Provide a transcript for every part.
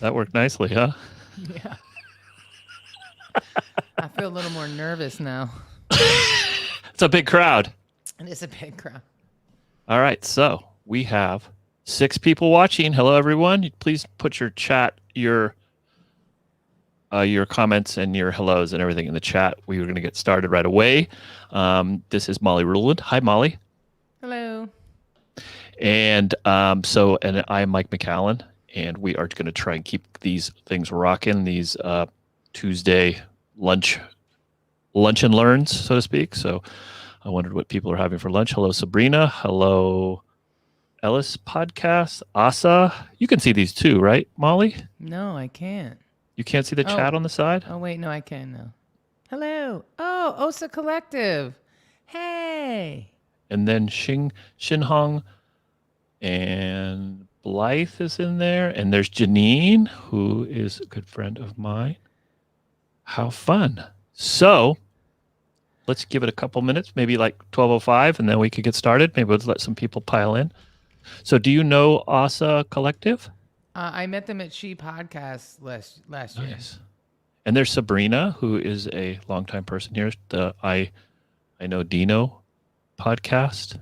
That worked nicely, huh? Yeah. I feel a little more nervous now. It's a big crowd. It is a big crowd. All right, so we have 6 people watching. Hello, everyone. Please put your chat, your comments and your hellos and everything in the chat. We were going to get started right away. This is Molly Ruland. Hi, Molly. Hello. And I'm Mike McAllen, and we are going to try and keep these things rocking. These Tuesday lunch and learns, so to speak. So I wondered what people are having for lunch. Hello, Sabrina. Hello, Ellis Podcast. Asa. You can see these too, right, Molly? No, I can't. You can't see the chat on the side? Oh, wait. No, I can now. Hello. Oh, Osa Collective. Hey. And then Shinhong and Blythe is in there. And there's Janine, who is a good friend of mine. How fun. So let's give it a couple minutes, maybe like 12:05, and then we could get started. Maybe we'll let some people pile in. So do you know Asa Collective? I met them at She Podcast last year. Nice. And there's Sabrina, who is a longtime person here. The I Know Dino podcast.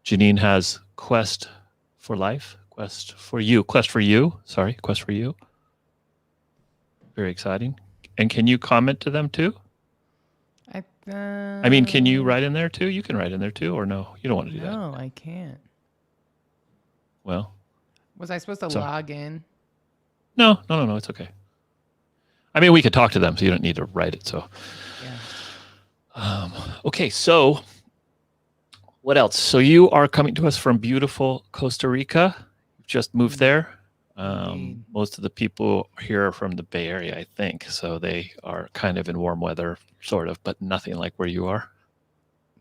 Janine has Quest for You. Very exciting. And can you comment to them too? I mean, can you write in there too? You can write in there too, or no? You don't want to do that. No, I can't. Well. Was I supposed to log in? No. It's okay. I mean, we could talk to them, so you don't need to write it. So, yeah. Okay. So, what else? So you are coming to us from beautiful Costa Rica. You've just moved there. Most of the people here are from the Bay Area, I think. So they are kind of in warm weather, sort of, but nothing like where you are.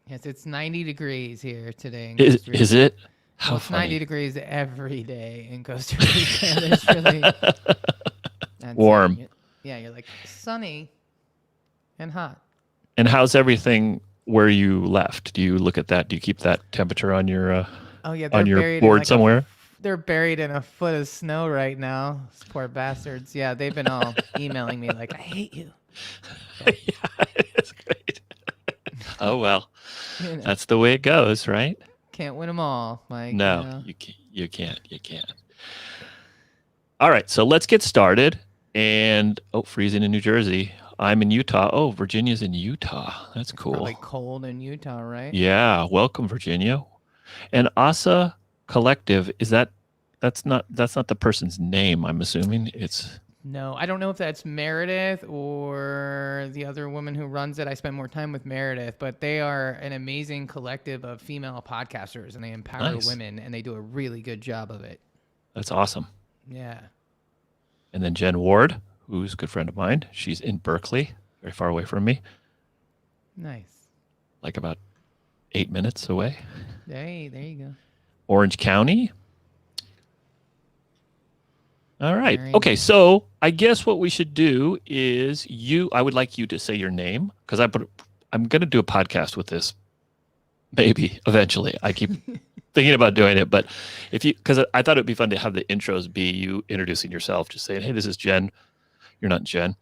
Yes, it's 90 degrees here today. Is it? How well, it's 90 degrees every day in Costa Rica. It's really warm. You're like sunny and hot. And how's everything where you left? Do you look at that? Do you keep that temperature on your on your board somewhere? They're buried in a foot of snow right now. These poor bastards. Yeah, they've been all emailing me like, I hate you. Yeah, it's great. Oh, well, that's the way it goes, right? Can't win them all, Mike. No, you can't. All right, so let's get started. And, freezing in New Jersey. I'm in Utah. Oh, Virginia's in Utah. That's cool. It's probably cold in Utah, right? Yeah, welcome, Virginia. And Asa Collective, that's not the person's name, I'm assuming. No, I don't know if that's Meredith or the other woman who runs it. I spend more time with Meredith, but they are an amazing collective of female podcasters, and they empower women, and they do a really good job of it. That's awesome. Yeah. And then Jen Ward, who's a good friend of mine. She's in Berkeley, very far away from me. Nice. Like about 8 minutes away. Hey, there you go. Orange County. All right. Okay, so I guess what we should do is I would like you to say your name, because I'm going to do a podcast with this, maybe, eventually. I keep thinking about doing it, but because I thought it would be fun to have the intros be you introducing yourself, just saying, hey, this is Jen. You're not Jen.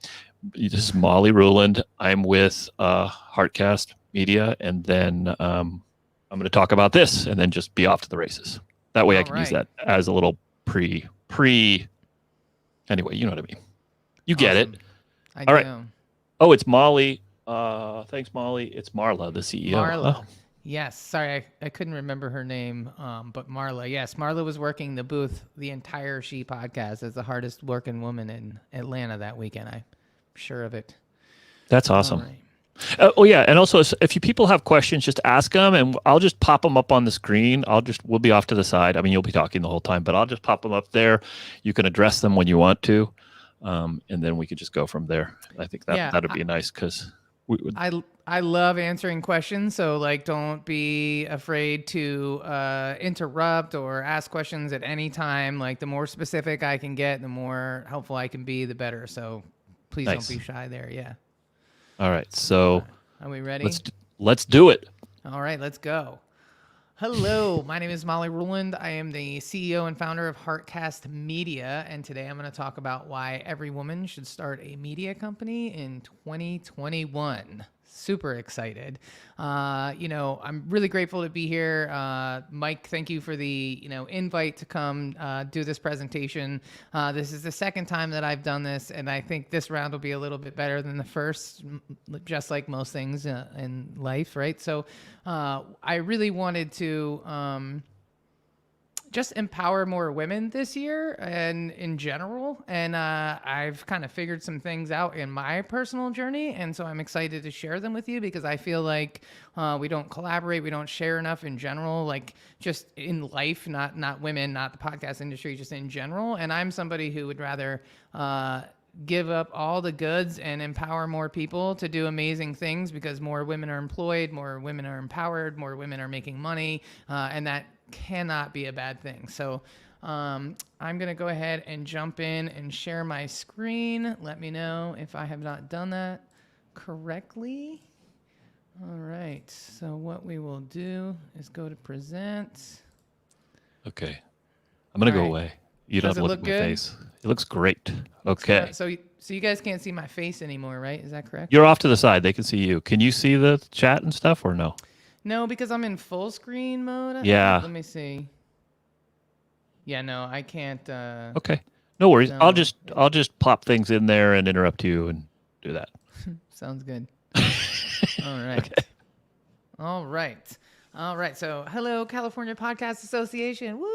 This is Molly Ruland. I'm with Heartcast Media, and then I'm going to talk about this, and then just be off to the races. That way I can use that as a little pre. Anyway, you know what I mean. You get it. I do. All right. Oh, it's Molly. Thanks, Molly. It's Marla, the CEO. Marla. Oh. Yes. Sorry, I couldn't remember her name, but Marla. Yes, Marla was working the booth the entire She Podcast as the hardest working woman in Atlanta that weekend. I'm sure of it. That's awesome. Yeah, and also if you people have questions, just ask them, and I'll just pop them up on the screen. We'll be off to the side. I mean, you'll be talking the whole time, but I'll just pop them up there. You can address them when you want to, and then we could just go from there. I think that'd be nice, because I love answering questions, so like don't be afraid to interrupt or ask questions at any time. Like the more specific I can get, the more helpful I can be, the better. So please don't be shy there. Yeah. All right, so are we ready? Let's do it. All right, let's go. Hello, my name is Molly Ruland. I am the CEO and founder of Heartcast Media, and today I'm going to talk about why every woman should start a media company in 2021. Super excited. I'm really grateful to be here. Mike, thank you for the invite to come do this presentation. This is the second time that I've done this, and I think this round will be a little bit better than the first, just like most things in life, right? So I really wanted to just empower more women this year and in general. And I've kind of figured some things out in my personal journey. And so I'm excited to share them with you because I feel like we don't collaborate, we don't share enough in general, like just in life, not women, not the podcast industry, just in general. And I'm somebody who would rather give up all the goods and empower more people to do amazing things because more women are employed, more women are empowered, more women are making money, and that cannot be a bad thing. So I'm going to go ahead and jump in and share my screen. Let me know if I have not done that correctly. All right. So what we will do is go to present. Okay. I'm going to go away. You don't Does have it to look look at my good? face. It looks great. Okay. So you guys can't see my face anymore, right? Is that correct? You're off to the side. They can see you. Can you see the chat and stuff or no? No, because I'm in full screen mode. Yeah. Let me see. Yeah, no, I can't. Okay. No worries. No. I'll just plop things in there and interrupt you and do that. Sounds good. All right. Okay. All right. All right. So, hello, California Podcast Association. Woo!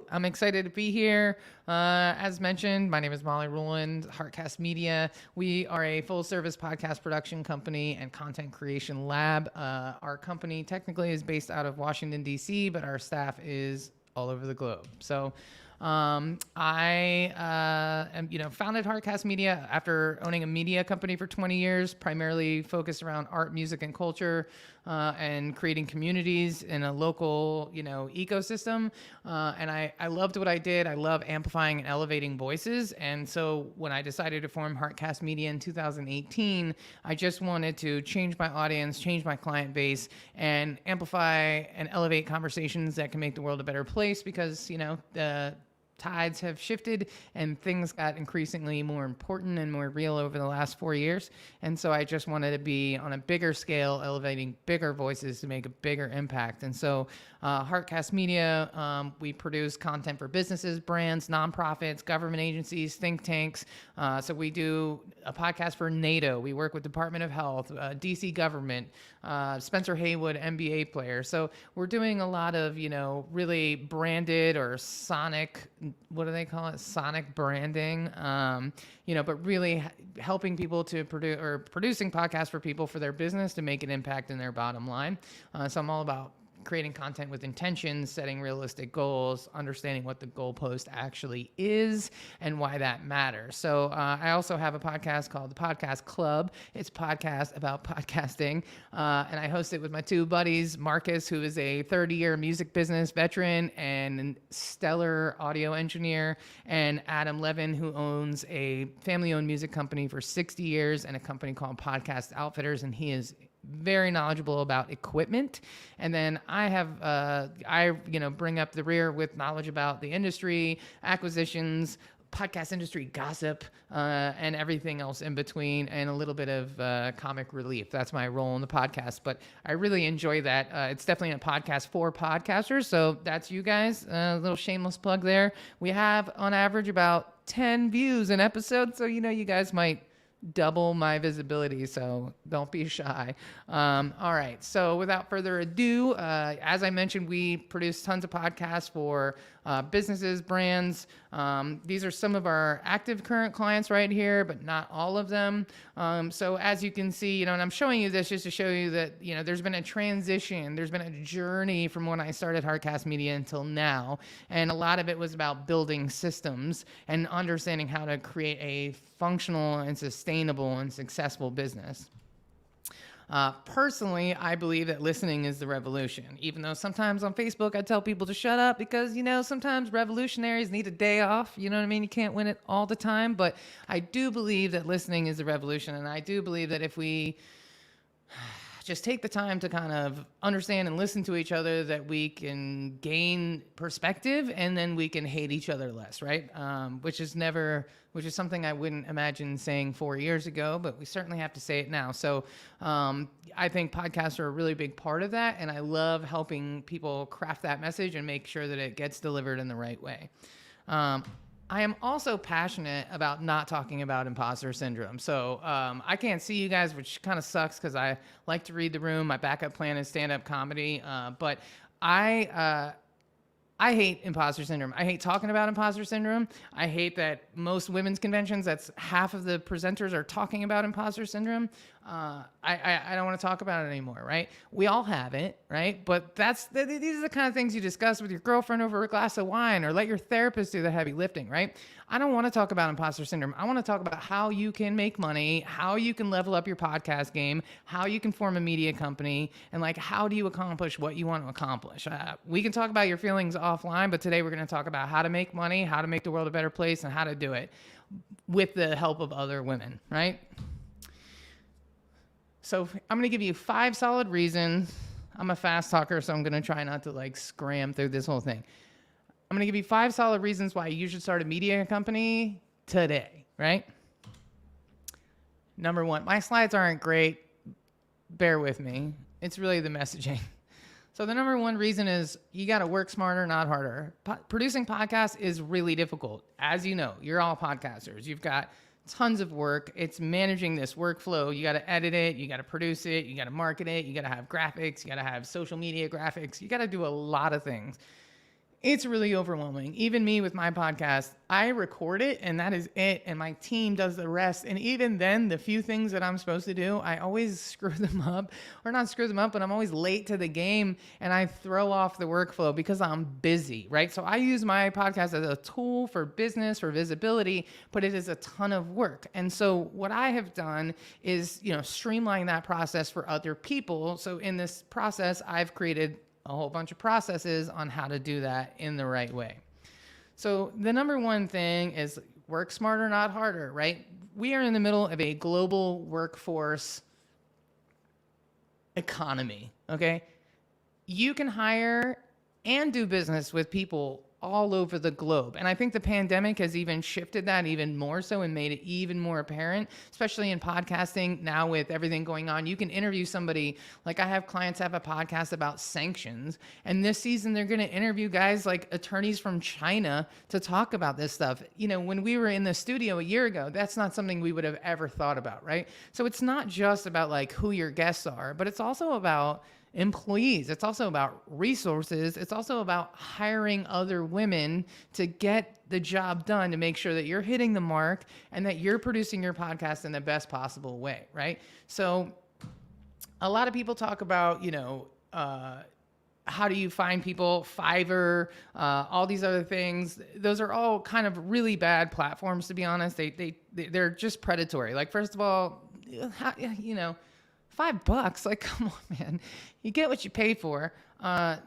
I'm excited to be here. As mentioned, my name is Molly Ruland, Heartcast Media. We are a full-service podcast production company and content creation lab. Our company technically is based out of Washington, D.C., but our staff is all over the globe. So I founded Heartcast Media after owning a media company for 20 years, primarily focused around art, music, and culture, and creating communities in a local, ecosystem. And I loved what I did. I love amplifying and elevating voices. And so when I decided to form Heartcast Media in 2018, I just wanted to change my audience, change my client base, and amplify and elevate conversations that can make the world a better place because, the tides have shifted and things got increasingly more important and more real over the last 4 years. And so I just wanted to be on a bigger scale, elevating bigger voices to make a bigger impact. And so Heartcast Media, we produce content for businesses, brands, nonprofits, government agencies, think tanks. So we do a podcast for NATO. We work with Department of Health, DC government, Spencer Haywood, NBA player. So we're doing a lot of, really branded or sonic, what do they call it? Sonic branding, but really helping people to produce or producing podcasts for people for their business to make an impact in their bottom line. So I'm all about creating content with intention, setting realistic goals, understanding what the goalpost actually is and why that matters. So I also have a podcast called The Podcast Club. It's a podcast about podcasting. And I host it with my two buddies, Marcus, who is a 30-year music business veteran and stellar audio engineer, and Adam Levin, who owns a family-owned music company for 60 years and a company called Podcast Outfitters. And he is very knowledgeable about equipment. And then I have, bring up the rear with knowledge about the industry, acquisitions, podcast industry gossip, and everything else in between, and a little bit of comic relief. That's my role in the podcast, but I really enjoy that. It's definitely a podcast for podcasters, so that's you guys. A little shameless plug there. We have, on average, about 10 views an episode, so you guys might double my visibility, so don't be shy. All right, so without further ado, as I mentioned, we produce tons of podcasts for businesses, brands. These are some of our active current clients right here, but not all of them. So as you can see, and I'm showing you this just to show you that, there's been a transition, there's been a journey from when I started Heartcast Media until now. And a lot of it was about building systems and understanding how to create a functional and sustainable and successful business. Personally, I believe that listening is the revolution, even though sometimes on Facebook I tell people to shut up because, sometimes revolutionaries need a day off. You know what I mean? You can't win it all the time. But I do believe that listening is the revolution. And I do believe that if we just take the time to kind of understand and listen to each other, that we can gain perspective and then we can hate each other less, right? Which is something I wouldn't imagine saying 4 years ago, but we certainly have to say it now. So I think podcasts are a really big part of that, and I love helping people craft that message and make sure that it gets delivered in the right way. I am also passionate about not talking about imposter syndrome. So I can't see you guys, which kind of sucks because I like to read the room. My backup plan is stand-up comedy. But I hate imposter syndrome. I hate talking about imposter syndrome. I hate that most women's conventions, that's half of the presenters are talking about imposter syndrome. I don't want to talk about it anymore, right? We all have it, right? But these are the kind of things you discuss with your girlfriend over a glass of wine, or let your therapist do the heavy lifting, right? I don't want to talk about imposter syndrome. I want to talk about how you can make money, how you can level up your podcast game, how you can form a media company, and like, how do you accomplish what you want to accomplish? We can talk about your feelings offline, but today we're going to talk about how to make money, how to make the world a better place, and how to do it with the help of other women, right? So I'm going to give you 5 solid reasons. I'm a fast talker, so I'm going to try not to like scram through this whole thing. I'm going to give you 5 solid reasons why you should start a media company today, right? Number 1, my slides aren't great. Bear with me. It's really the messaging. So the number 1 reason is you got to work smarter, not harder. Producing podcasts is really difficult. As you know, you're all podcasters. You've got tons of work. It's managing this workflow. You got to edit it. You got to produce it. You got to market it. You got to have graphics. You got to have social media graphics. You got to do a lot of things. It's really overwhelming. Even me with my podcast, I record it and that is it. And my team does the rest. And even then, the few things that I'm supposed to do, I always screw them up, or not screw them up, but I'm always late to the game and I throw off the workflow because I'm busy, right? So I use my podcast as a tool for business, for visibility, but it is a ton of work. And so what I have done is, streamline that process for other people. So in this process, I've created a whole bunch of processes on how to do that in the right way. So the number 1 thing is work smarter, not harder, right? We are in the middle of a global workforce economy, okay? You can hire and do business with people all over the globe. And I think the pandemic has even shifted that even more so and made it even more apparent, especially in podcasting now with everything going on. You can interview somebody, like I have clients have a podcast about sanctions, and this season they're going to interview guys like attorneys from China to talk about this stuff. When we were in the studio a year ago, that's not something we would have ever thought about, right? So it's not just about like who your guests are, but it's also about employees. It's also about resources. It's also about hiring other women to get the job done, to make sure that you're hitting the mark and that you're producing your podcast in the best possible way, right? So a lot of people talk about, how do you find people, Fiverr, all these other things. Those are all kind of really bad platforms, to be honest. They're just predatory. Like, first of all, $5, like, come on, man. You get what you pay for.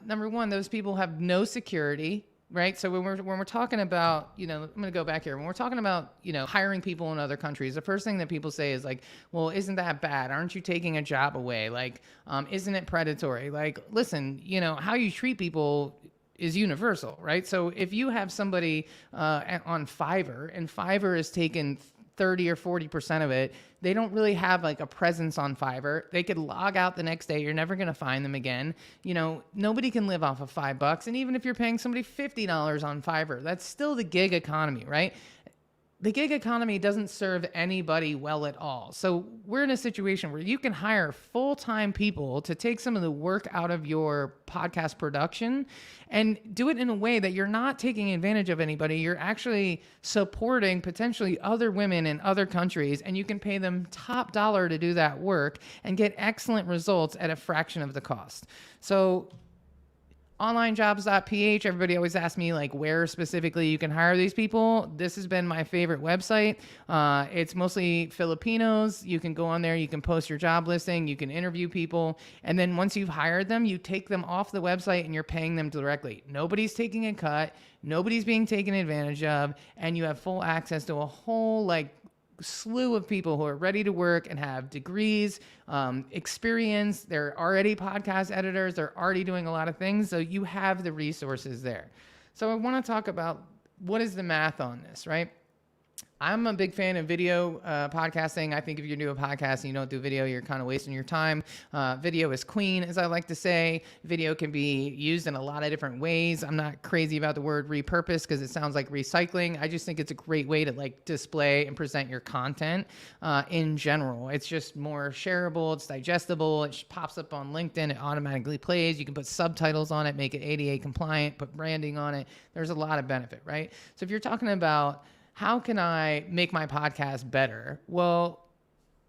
Number 1, those people have no security, right? So when we're talking about, I'm going to go back here. When we're talking about, hiring people in other countries, the first thing that people say is like, well, isn't that bad? Aren't you taking a job away? Like, isn't it predatory? Like, listen, how you treat people is universal, right? So if you have somebody on Fiverr, and Fiverr is taken 30 or 40% of it, they don't really have like a presence on Fiverr. They could log out the next day. You're never going to find them again. Nobody can live off of $5. And even if you're paying somebody $50 on Fiverr, that's still the gig economy, right? The gig economy doesn't serve anybody well at all. So we're in a situation where you can hire full-time people to take some of the work out of your podcast production and do it in a way that you're not taking advantage of anybody. You're actually supporting potentially other women in other countries, and you can pay them top dollar to do that work and get excellent results at a fraction of the cost. So onlinejobs.ph, everybody always asks me like where specifically you can hire these people. This has been my favorite website. It's mostly Filipinos. You can go on there, you can post your job listing, you can interview people, and then once you've hired them, you take them off the website and you're paying them directly. Nobody's taking a cut, nobody's being taken advantage of, and you have full access to a whole like slew of people who are ready to work and have degrees, experience. They're already podcast editors. They're already doing a lot of things. So you have the resources there. So I want to talk about what is the math on this, right? I'm a big fan of video podcasting. I think if you're doing a podcast and you don't do video, you're kind of wasting your time. Video is queen, as I like to say. Video can be used in a lot of different ways. I'm not crazy about the word repurpose because it sounds like recycling. I just think it's a great way to like display and present your content in general. It's just more shareable. It's digestible. It pops up on LinkedIn. It automatically plays. You can put subtitles on it, make it ADA compliant, put branding on it. There's a lot of benefit, right? So if you're talking about how can I make my podcast better? Well,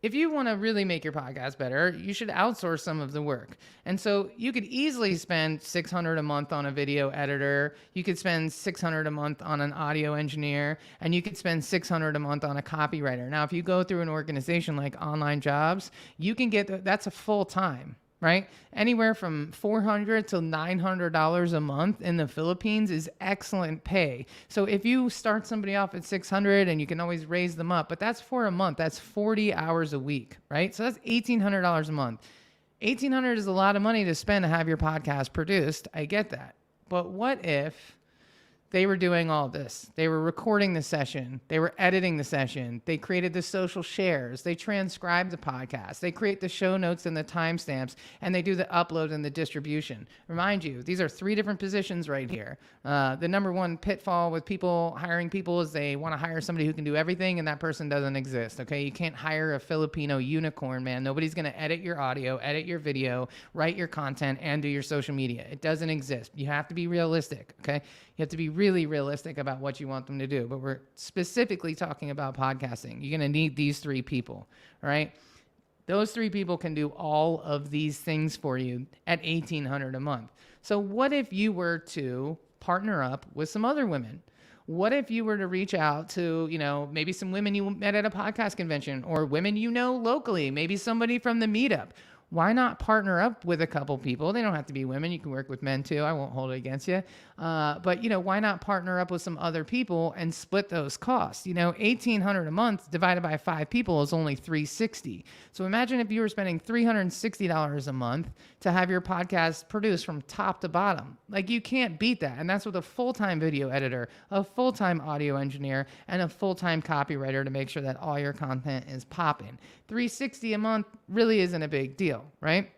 if you want to really make your podcast better, you should outsource some of the work. And so you could easily spend $600 a month on a video editor. You could spend $600 a month on an audio engineer, and you could spend $600 a month on a copywriter. Now, if you go through an organization like Online Jobs, you can get, that's a full time. Right? Anywhere from $400 to $900 a month in the Philippines is excellent pay. So if you start somebody off at $600 and you can always raise them up, but that's for a month, that's 40 hours a week, right? So that's $1,800 a month. $1,800 is a lot of money to spend to have your podcast produced. I get that. But what if they were doing all this? They were recording the session. They were editing the session. They created the social shares. They transcribe the podcast. They create the show notes and the timestamps, and they do the upload and the distribution. Remind you, these are 3 different positions right here. The number one pitfall with people hiring people is they want to hire somebody who can do everything, and that person doesn't exist, okay? You can't hire a Filipino unicorn, man. Nobody's going to edit your audio, edit your video, write your content, and do your social media. It doesn't exist. You have to be realistic, okay? You have to be really realistic about what you want them to do. But we're specifically talking about podcasting. You're going to need these 3 people, all right? Those 3 people can do all of these things for you at $1,800 a month. So what if you were to partner up with some other women? What if you were to reach out to, you know, maybe some women you met at a podcast convention, or women you know locally, maybe somebody from the meetup? Why not partner up with a couple people? They don't have to be women. You can work with men too. I won't hold it against you. But, you know, why not partner up with some other people and split those costs? You know, $1,800 a month divided by 5 people is only $360. So imagine if you were spending $360 a month to have your podcast produced from top to bottom. Like, you can't beat that. And that's with a full-time video editor, a full-time audio engineer, and a full-time copywriter to make sure that all your content is popping. $360 a month really isn't a big deal, right?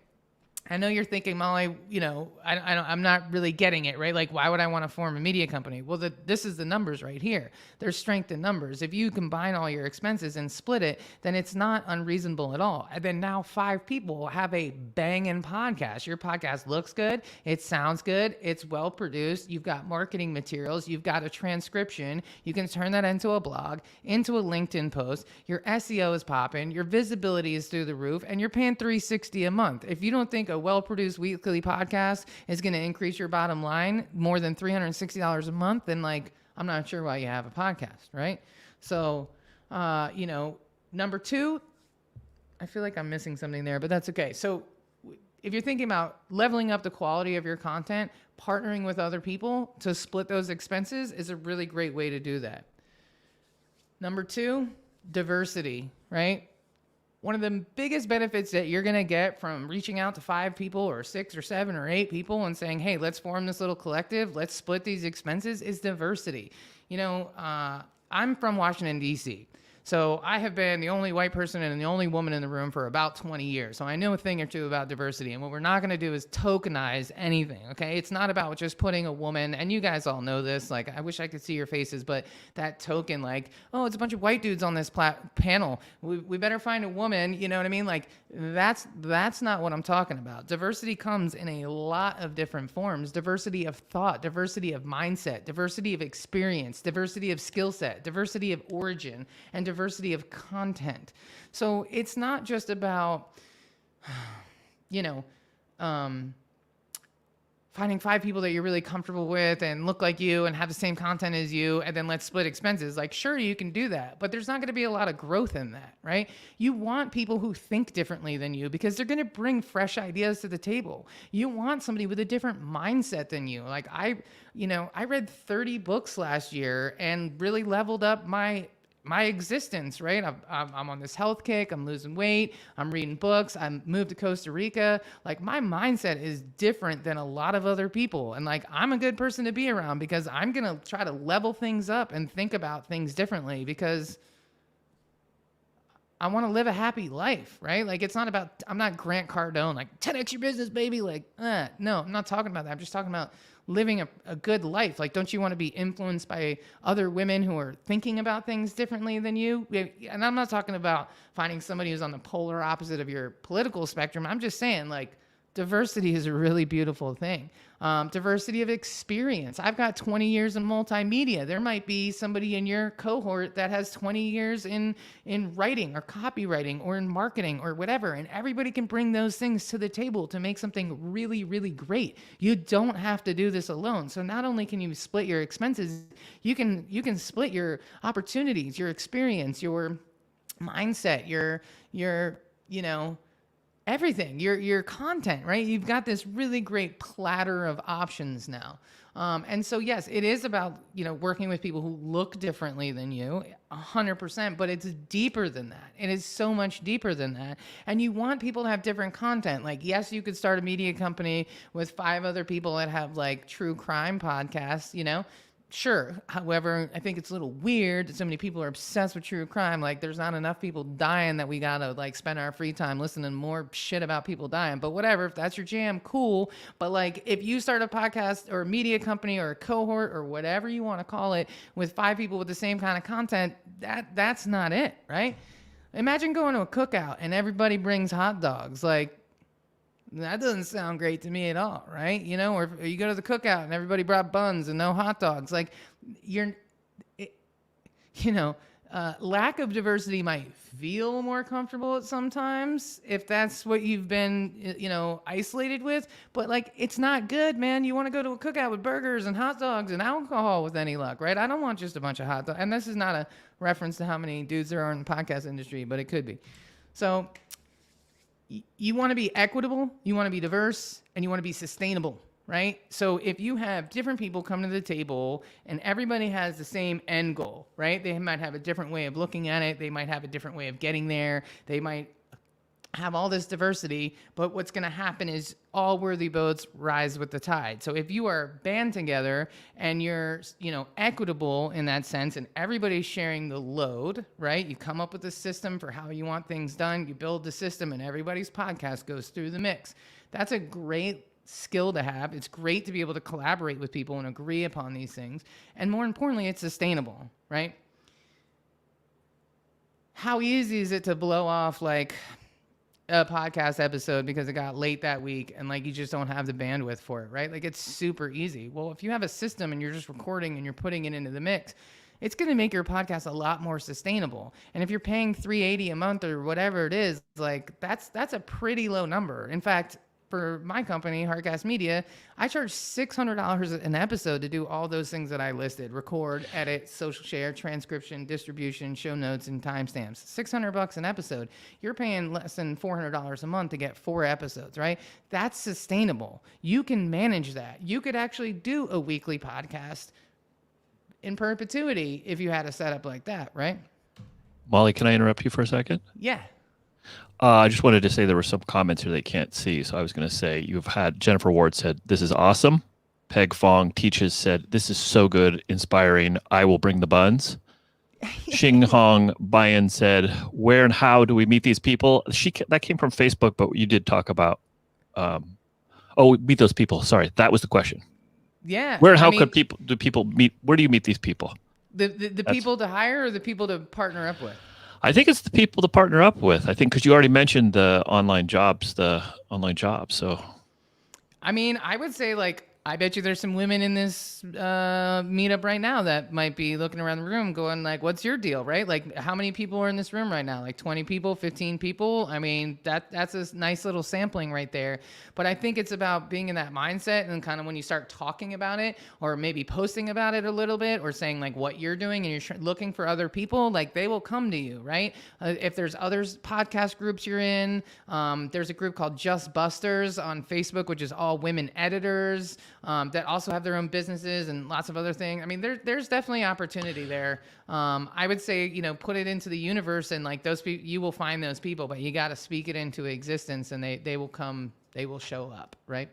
I know you're thinking, Molly, you know, I'm not really getting it, right? Like, why would I want to form a media company? Well, this is the numbers right here. There's strength in numbers. If you combine all your expenses and split it, then it's not unreasonable at all. And then now 5 people will have a banging podcast. Your podcast looks good. It sounds good. It's well produced. You've got marketing materials. You've got a transcription. You can turn that into a blog, into a LinkedIn post. Your SEO is popping. Your visibility is through the roof, and you're paying $360 a month. If you don't think a well-produced weekly podcast is going to increase your bottom line more than $360 a month, then, like, I'm not sure why you have a podcast, right? So, you know, number 2, I feel like I'm missing something there, but that's okay. So if you're thinking about leveling up the quality of your content, partnering with other people to split those expenses is a really great way to do that. Number 2, diversity, right? One of the biggest benefits that you're going to get from reaching out to 5 people or 6 or 7 or 8 people and saying, hey, let's form this little collective, let's split these expenses, is diversity. You know, I'm from Washington, D.C., so I have been the only white person and the only woman in the room for about 20 years. So I know a thing or two about diversity. And what we're not going to do is tokenize anything, okay? It's not about just putting a woman, and you guys all know this, like, I wish I could see your faces, but that token, like, oh, it's a bunch of white dudes on this panel. We better find a woman, you know what I mean? Like, that's not what I'm talking about. Diversity comes in a lot of different forms. Diversity of thought, diversity of mindset, diversity of experience, diversity of skill set, diversity of origin, and diversity of content. So it's not just about, you know, finding 5 people that you're really comfortable with and look like you and have the same content as you, and then let's split expenses. Like, sure, you can do that, but there's not going to be a lot of growth in that, right? You want people who think differently than you because they're going to bring fresh ideas to the table. You want somebody with a different mindset than you. Like, I read 30 books last year and really leveled up my my existence, right? I'm on this health kick. I'm losing weight. I'm reading books. I moved to Costa Rica. Like, my mindset is different than a lot of other people. And like, I'm a good person to be around because I'm going to try to level things up and think about things differently because I want to live a happy life, right? Like, it's not about, I'm not Grant Cardone, like 10x your business, baby. Like, no, I'm not talking about that. I'm just talking about living a good life. Like, don't you want to be influenced by other women who are thinking about things differently than you? And I'm not talking about finding somebody who's on the polar opposite of your political spectrum. I'm just saying, like, diversity is a really beautiful thing. Diversity of experience. I've got 20 years in multimedia. There might be somebody in your cohort that has 20 years in writing or copywriting or in marketing or whatever. And everybody can bring those things to the table to make something really, really great. You don't have to do this alone. So not only can you split your expenses, you can split your opportunities, your experience, your mindset, your everything, your content, right? You've got this really great platter of options now. And so, yes, it is about, working with people who look differently than you, 100%, but it's deeper than that. It is so much deeper than that. And you want people to have different content. Like, yes, you could start a media company with 5 other people that have like true crime podcasts, Sure. However, I think it's a little weird that so many people are obsessed with true crime. Like, there's not enough people dying that we gotta like spend our free time listening to more shit about people dying. But whatever, if that's your jam, cool. But like, if you start a podcast or a media company or a cohort or whatever you want to call it with 5 people with the same kind of content, that's not it, right? Imagine going to a cookout and everybody brings hot dogs. Like, that doesn't sound great to me at all, right? Or if you go to the cookout and everybody brought buns and no hot dogs. Like, lack of diversity might feel more comfortable at sometimes if that's what you've been, isolated with. But like, it's not good, man. You want to go to a cookout with burgers and hot dogs and alcohol with any luck, right? I don't want just a bunch of hot dogs. And this is not a reference to how many dudes there are in the podcast industry, but it could be. So you want to be equitable, you want to be diverse, and you want to be sustainable, right? So if you have different people come to the table and everybody has the same end goal, right? They might have a different way of looking at it. They might have a different way of getting there. They might have all this diversity, but what's going to happen is all worthy boats rise with the tide. So if you are band together and you're, equitable in that sense and everybody's sharing the load, right? You come up with a system for how you want things done. You build the system and everybody's podcast goes through the mix. That's a great skill to have. It's great to be able to collaborate with people and agree upon these things. And more importantly, it's sustainable, right? How easy is it to blow off like a podcast episode because it got late that week and like you just don't have the bandwidth for it, right? Like, it's super easy. Well, if you have a system and you're just recording and you're putting it into the mix, it's going to make your podcast a lot more sustainable. And if you're paying $380 a month or whatever it is, like that's a pretty low number. In fact, for my company, Hardcast Media, I charge $600 an episode to do all those things that I listed: record, edit, social share, transcription, distribution, show notes, and timestamps. $600 an episode. You're paying less than $400 a month to get 4 episodes, right? That's sustainable. You can manage that. You could actually do a weekly podcast in perpetuity if you had a setup like that, right? Molly, can I interrupt you for a second? Yeah. I just wanted to say there were some comments here they can't see. So I was going to say, you've had Jennifer Ward said, "This is awesome." Peg Fong Teaches said, "This is so good, inspiring. I will bring the buns." Xing Hong Bayan said, "Where and how do we meet these people?" That came from Facebook, but you did talk about, meet those people. Sorry, that was the question. Yeah. Where and how do people meet? Where do you meet these people? The people to hire or the people to partner up with? I think it's the people to partner up with. I think because you already mentioned the online jobs. So, I mean, I would say like, I bet you there's some women in this meetup right now that might be looking around the room going like, what's your deal, right? Like, how many people are in this room right now? Like 20 people, 15 people? I mean, that's a nice little sampling right there. But I think it's about being in that mindset, and kind of when you start talking about it or maybe posting about it a little bit or saying like what you're doing and you're looking for other people, like they will come to you, right? If there's other podcast groups you're in, there's a group called Just Busters on Facebook, which is all women editors. that also have their own businesses and lots of other things. I mean, there's definitely opportunity there. I would say, put it into the universe, and like those people, you will find those people, but you got to speak it into existence, and they will come, they will show up, right?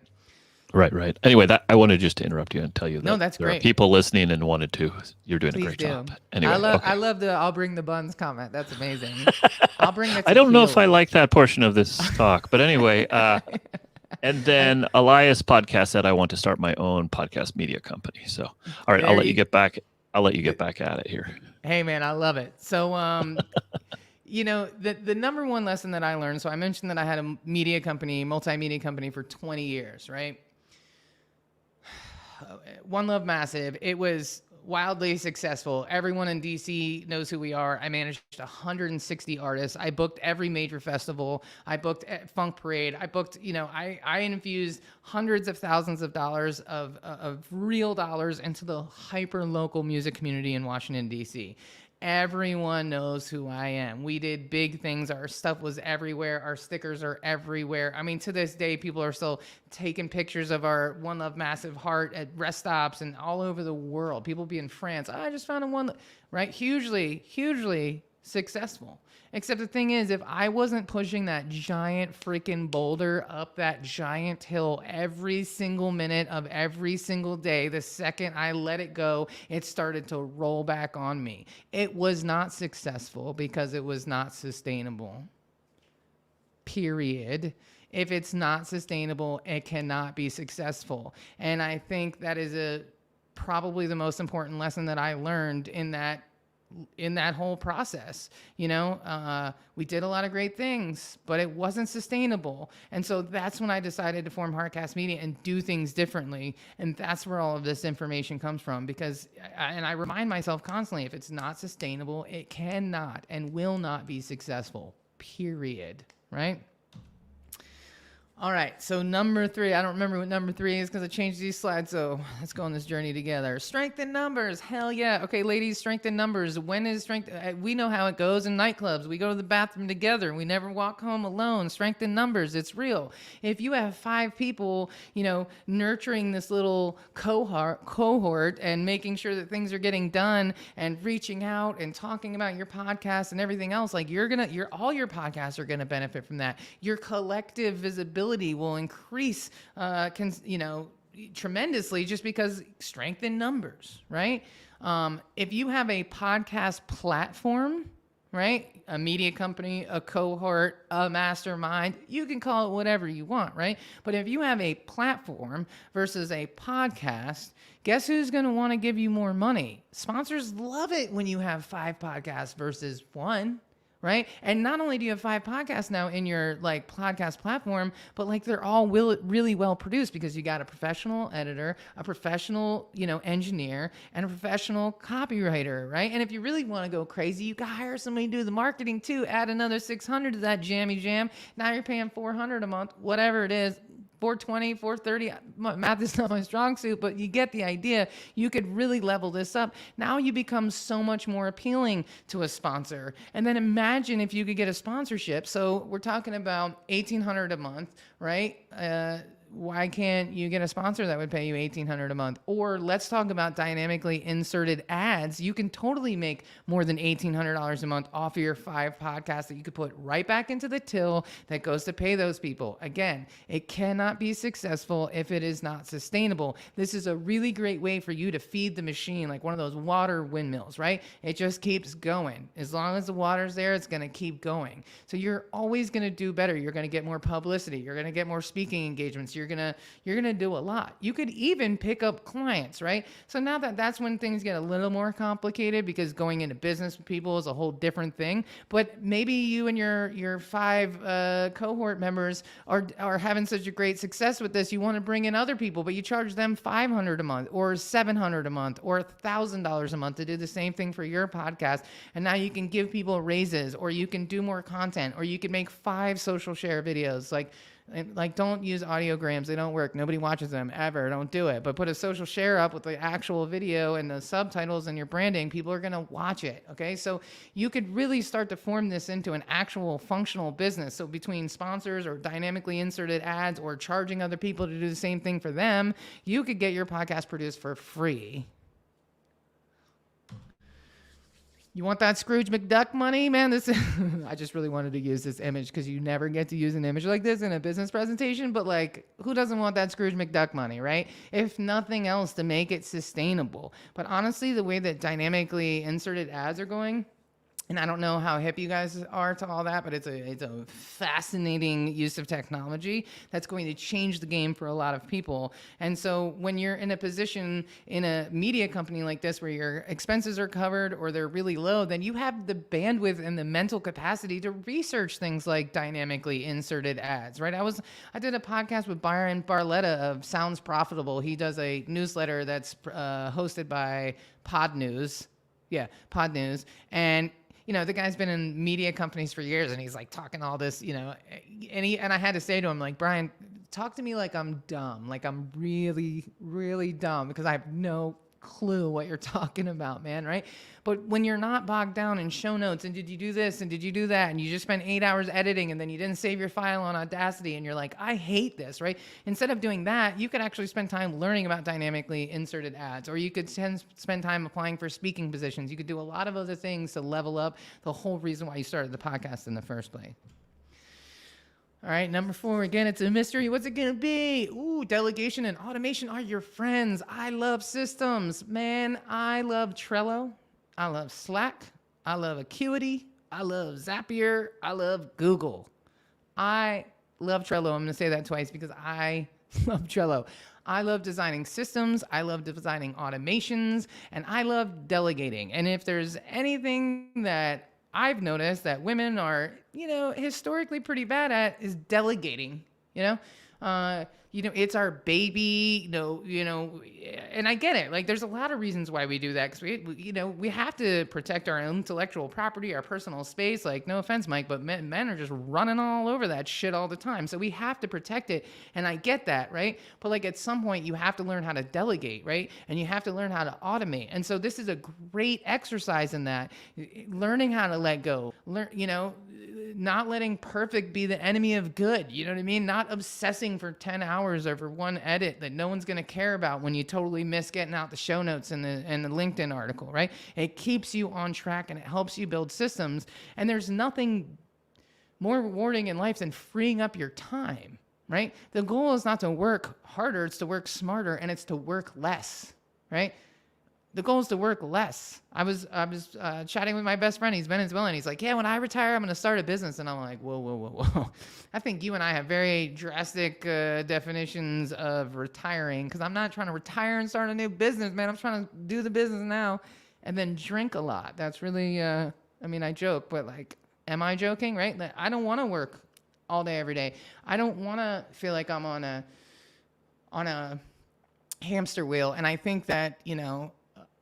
Right. Anyway, I wanted just to interrupt you and tell you that that's there great. are people listening and wanted to. You're doing Please a great do. job. Anyway, I love the "I'll bring the buns" comment. That's amazing. I'll bring the. I don't know if I tequila. like that portion of this talk, but anyway. And then Elias Podcast said, I want to start my own podcast media company. So, all right, I'll let you get back. I'll let you get back at it here. Hey, man, I love it. So, the number one lesson that I learned, so I mentioned that I had a multimedia company for 20 years, right? One Love Massive. It was wildly successful. Everyone in DC knows who we are. I managed 160 artists. I booked every major festival. I booked Funk Parade. I booked, I infused hundreds of thousands of dollars of real dollars into the hyper local music community in Washington, DC. Everyone knows who I am. We did big things. Our stuff was everywhere. Our stickers are everywhere. I mean, to this day, people are still taking pictures of our One Love Massive heart at rest stops and all over the world. People be in France. I just found a one, right? Hugely, hugely successful. Except the thing is, if I wasn't pushing that giant freaking boulder up that giant hill every single minute of every single day, the second I let it go, it started to roll back on me. It was not successful because it was not sustainable. Period. If it's not sustainable, it cannot be successful. And I think that is probably the most important lesson that I learned in that whole process. We did a lot of great things, but it wasn't sustainable. And so that's when I decided to form Heartcast Media and do things differently. And that's where all of this information comes from, because I remind myself constantly, if it's not sustainable, it cannot and will not be successful, period. Right? All right, so number 3, I don't remember what number 3 is because I changed these slides, so let's go on this journey together. Strength in numbers, hell yeah. Okay, ladies, strength in numbers. When is strength? We know how it goes in nightclubs. We go to the bathroom together. We never walk home alone. Strength in numbers, it's real. If you have 5 people, nurturing this little cohort and making sure that things are getting done and reaching out and talking about your podcast and everything else, like all your podcasts are gonna benefit from that. Your collective visibility will increase, tremendously, just because strength in numbers, right? If you have a podcast platform, right? A media company, a cohort, a mastermind, you can call it whatever you want, right? But if you have a platform versus a podcast, guess who's going to want to give you more money? Sponsors love it when you have 5 podcasts versus 1. Right? And not only do you have 5 podcasts now in your podcast platform, but they're all really well produced because you got a professional editor, a professional, engineer, and a professional copywriter, right? And if you really want to go crazy, you can hire somebody to do the marketing too. Add another $600 to that jammy jam. Now you're paying $400 a month, whatever it is. $420, $430. Math is not my strong suit, but you get the idea. You could really level this up. Now you become so much more appealing to a sponsor. And then imagine if you could get a sponsorship. So we're talking about $1,800 a month, right? Why can't you get a sponsor that would pay you $1,800 a month? Or let's talk about dynamically inserted ads. You can totally make more than $1,800 a month off of your 5 podcasts that you could put right back into the till that goes to pay those people. Again, it cannot be successful if it is not sustainable. This is a really great way for you to feed the machine, like one of those water windmills, right? It just keeps going. As long as the water's there, it's going to keep going. So you're always going to do better. You're going to get more publicity. You're going to get more speaking engagements. You're gonna do a lot. You could even pick up clients, right? So now that's when things get a little more complicated, because going into business with people is a whole different thing. But maybe you and your 5 cohort members are having such a great success with this. You want to bring in other people, but you charge them $500 a month or $700 a month or $1,000 a month to do the same thing for your podcast. And now you can give people raises, or you can do more content, or you can make 5 social share videos. And, like, don't use audiograms. They don't work. Nobody watches them ever. Don't do it. But put a social share up with the actual video and the subtitles and your branding. People are going to watch it. Okay. So you could really start to form this into an actual functional business. So between sponsors or dynamically inserted ads or charging other people to do the same thing for them, you could get your podcast produced for free. You want that Scrooge McDuck money, man? I just really wanted to use this image because you never get to use an image like this in a business presentation. But like, who doesn't want that Scrooge McDuck money, right? If nothing else, to make it sustainable. But honestly, the way that dynamically inserted ads are going, and I don't know how hip you guys are to all that, but it's a fascinating use of technology that's going to change the game for a lot of people. And so when you're in a position in a media company like this where your expenses are covered or they're really low, then you have the bandwidth and the mental capacity to research things like dynamically inserted ads, right? I did a podcast with Byron Barletta of Sounds Profitable. He does a newsletter that's hosted by Pod News. Yeah, Pod News. And the guy's been in media companies for years, and he's like talking all this, and I had to say to him, like, Brian, talk to me like I'm dumb, like I'm really, really dumb, because I have no clue what you're talking about, man, right? But when you're not bogged down in show notes and did you do this and did you do that and you just spent 8 hours editing and then you didn't save your file on Audacity and you're like, I hate this, right? Instead of doing that, you could actually spend time learning about dynamically inserted ads, or you could spend time applying for speaking positions. You could do a lot of other things to level up the whole reason why you started the podcast in the first place. All right, number 4, again, it's a mystery. What's it going to be? Ooh, delegation and automation are your friends. I love systems. Man, I love Trello. I love Slack. I love Acuity. I love Zapier. I love Google. I love Trello. I'm going to say that twice because I love Trello. I love designing systems. I love designing automations. And I love delegating. And if there's anything that I've noticed that women are, historically pretty bad at is delegating, it's our baby, and I get it. Like, there's a lot of reasons why we do that. Cause we have to protect our intellectual property, our personal space. Like, no offense, Mike, but men are just running all over that shit all the time. So we have to protect it. And I get that. Right. But like, at some point you have to learn how to delegate, right? And you have to learn how to automate. And so this is a great exercise in that, learning how to let go, not letting perfect be the enemy of good. You know what I mean? Not obsessing for 10 hours over one edit that no one's going to care about when you totally miss getting out the show notes and the LinkedIn article, right? It keeps you on track and it helps you build systems. And there's nothing more rewarding in life than freeing up your time, right? The goal is not to work harder, it's to work smarter, and it's to work less, right? The goal is to work less. I was chatting with my best friend. He's Venezuelan. He's like, yeah, when I retire, I'm going to start a business. And I'm like, whoa. I think you and I have very drastic definitions of retiring, because I'm not trying to retire and start a new business, man. I'm trying to do the business now and then drink a lot. That's really, I joke, but like, am I joking, right? Like, I don't want to work all day, every day. I don't want to feel like I'm on a hamster wheel. And I think that,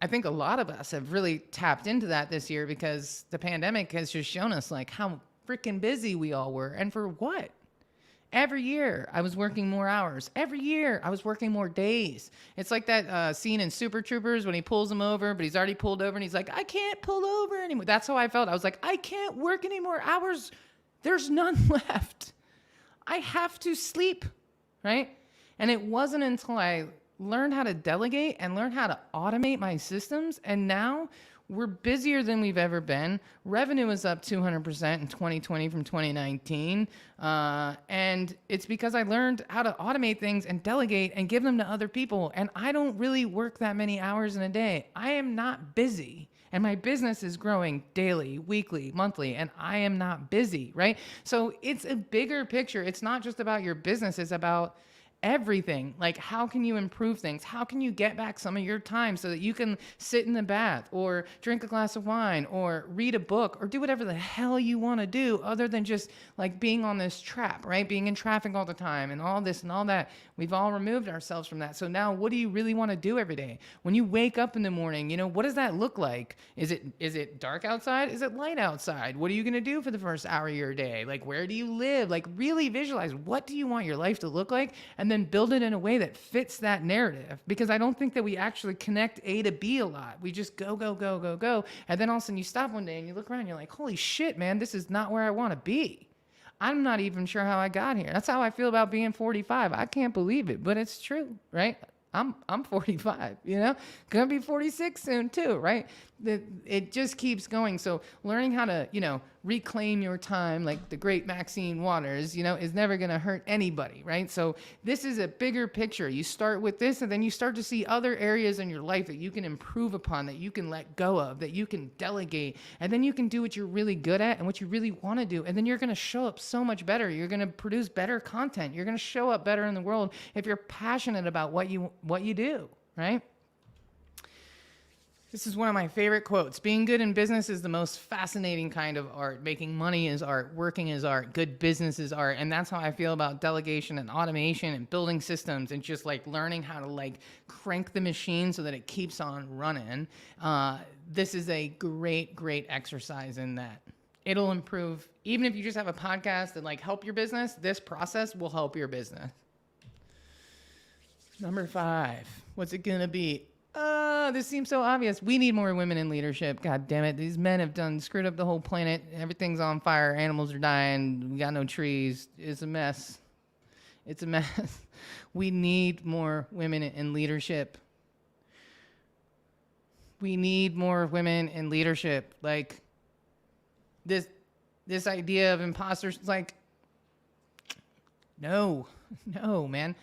I think a lot of us have really tapped into that this year, because the pandemic has just shown us like how freaking busy we all were. And for what? Every year I was working more hours. Every year I was working more days. It's like that scene in Super Troopers when he pulls him over, but he's already pulled over and he's like, I can't pull over anymore. That's how I felt. I was like, I can't work any more hours. There's none left. I have to sleep, right? And it wasn't until I learned how to delegate and learn how to automate my systems, and now we're busier than we've ever been. Revenue is up 200% in 2020 from 2019. And it's because I learned how to automate things and delegate and give them to other people. And I don't really work that many hours in a day. I am not busy. And my business is growing daily, weekly, monthly, and I am not busy, right? So it's a bigger picture. It's not just about your business. It's about everything. Like, how can you improve things? How can you get back some of your time so that you can sit in the bath or drink a glass of wine or read a book or do whatever the hell you want to do other than just like being on this trap, right? Being in traffic all the time and all this and all that. We've all removed ourselves from that. So now what do you really want to do every day? When you wake up in the morning, you know, what does that look like? Is it dark outside? Is it light outside? What are you going to do for the first hour of your day? Like, where do you live? Like, really visualize, what do you want your life to look like? And then build it in a way that fits that narrative. Because I don't think that we actually connect A to B a lot. We just go, go, go, go, go. And then all of a sudden you stop one day and you look around and you're like, holy shit, man, this is not where I want to be. I'm not even sure how I got here. That's how I feel about being 45. I can't believe it, but it's true, right? I'm 45, you know, gonna be 46 soon too, right? It just keeps going. So learning how to, you know, reclaim your time, like the great Maxine Waters, you know, is never gonna hurt anybody, right? So this is a bigger picture. You start with this, and then you start to see other areas in your life that you can improve upon, that you can let go of, that you can delegate, and then you can do what you're really good at and what you really want to do, and then you're gonna show up so much better. You're gonna produce better content. You're gonna show up better in the world if you're passionate about what you do, right? This is one of my favorite quotes. Being good in business is the most fascinating kind of art. Making money is art. Working is art. Good business is art. And that's how I feel about delegation and automation and building systems and just like learning how to like crank the machine so that it keeps on running. This is a great, great exercise in that. It'll improve. Even if you just have a podcast that like help your business, this process will help your business. Number 5, what's it gonna be? This seems so obvious. We need more women in leadership. God damn it. These men have screwed up the whole planet. Everything's on fire. Animals are dying. We got no trees. It's a mess. It's a mess. We need more women in leadership. We need more women in leadership. Like this idea of imposters, like, no, man.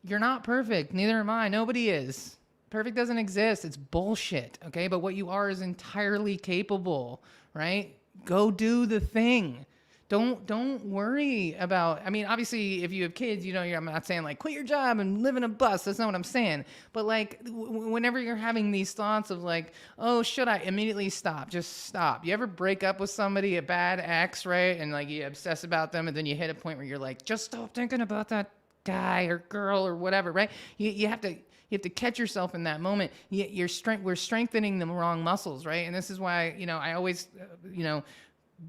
You're not perfect. Neither am I. Nobody is. Perfect doesn't exist. It's bullshit, okay? But what you are is entirely capable, right? Go do the thing. Don't worry about, I mean, obviously, if you have kids, you know, I'm not saying like quit your job and live in a bus. That's not what I'm saying. But like whenever you're having these thoughts of like, oh, should I immediately stop? Just stop. You ever break up with somebody, a bad ex, right? And like you obsess about them, and then you hit a point where you're like, just stop thinking about that guy or girl or whatever, right? You have to catch yourself in that moment. We're strengthening the wrong muscles, right? And this is why, you know, I always, you know,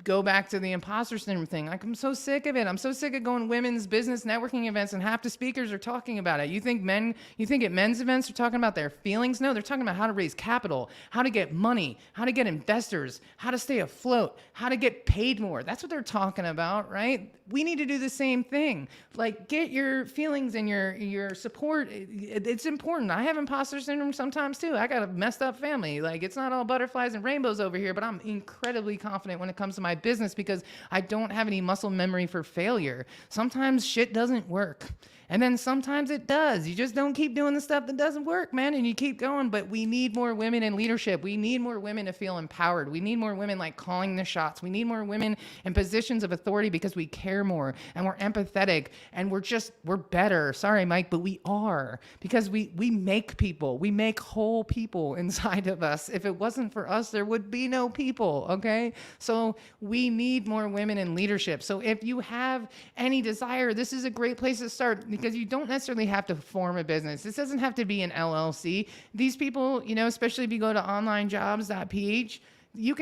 go back to the imposter syndrome thing. Like, I'm so sick of it. I'm so sick of going to women's business networking events and half the speakers are talking about it. You think at men's events are talking about their feelings? No, they're talking about how to raise capital, how to get money, how to get investors, how to stay afloat, how to get paid more. That's what they're talking about, right? We need to do the same thing. Like, get your feelings and your support. It's important. I have imposter syndrome sometimes too. I got a messed up family. Like, it's not all butterflies and rainbows over here, but I'm incredibly confident when it comes to my business because I don't have any muscle memory for failure. Sometimes shit doesn't work. And then sometimes it does. You just don't keep doing the stuff that doesn't work, man, and you keep going. But we need more women in leadership. We need more women to feel empowered. We need more women like calling the shots. We need more women in positions of authority because we care more and we're empathetic and we're better. Sorry, Mike, but we are, because we make people. We make whole people inside of us. If it wasn't for us, there would be no people, okay? So we need more women in leadership. So if you have any desire, this is a great place to start, because you don't necessarily have to form a business. This doesn't have to be an LLC. These people, you know, especially if you go to onlinejobs.ph, you're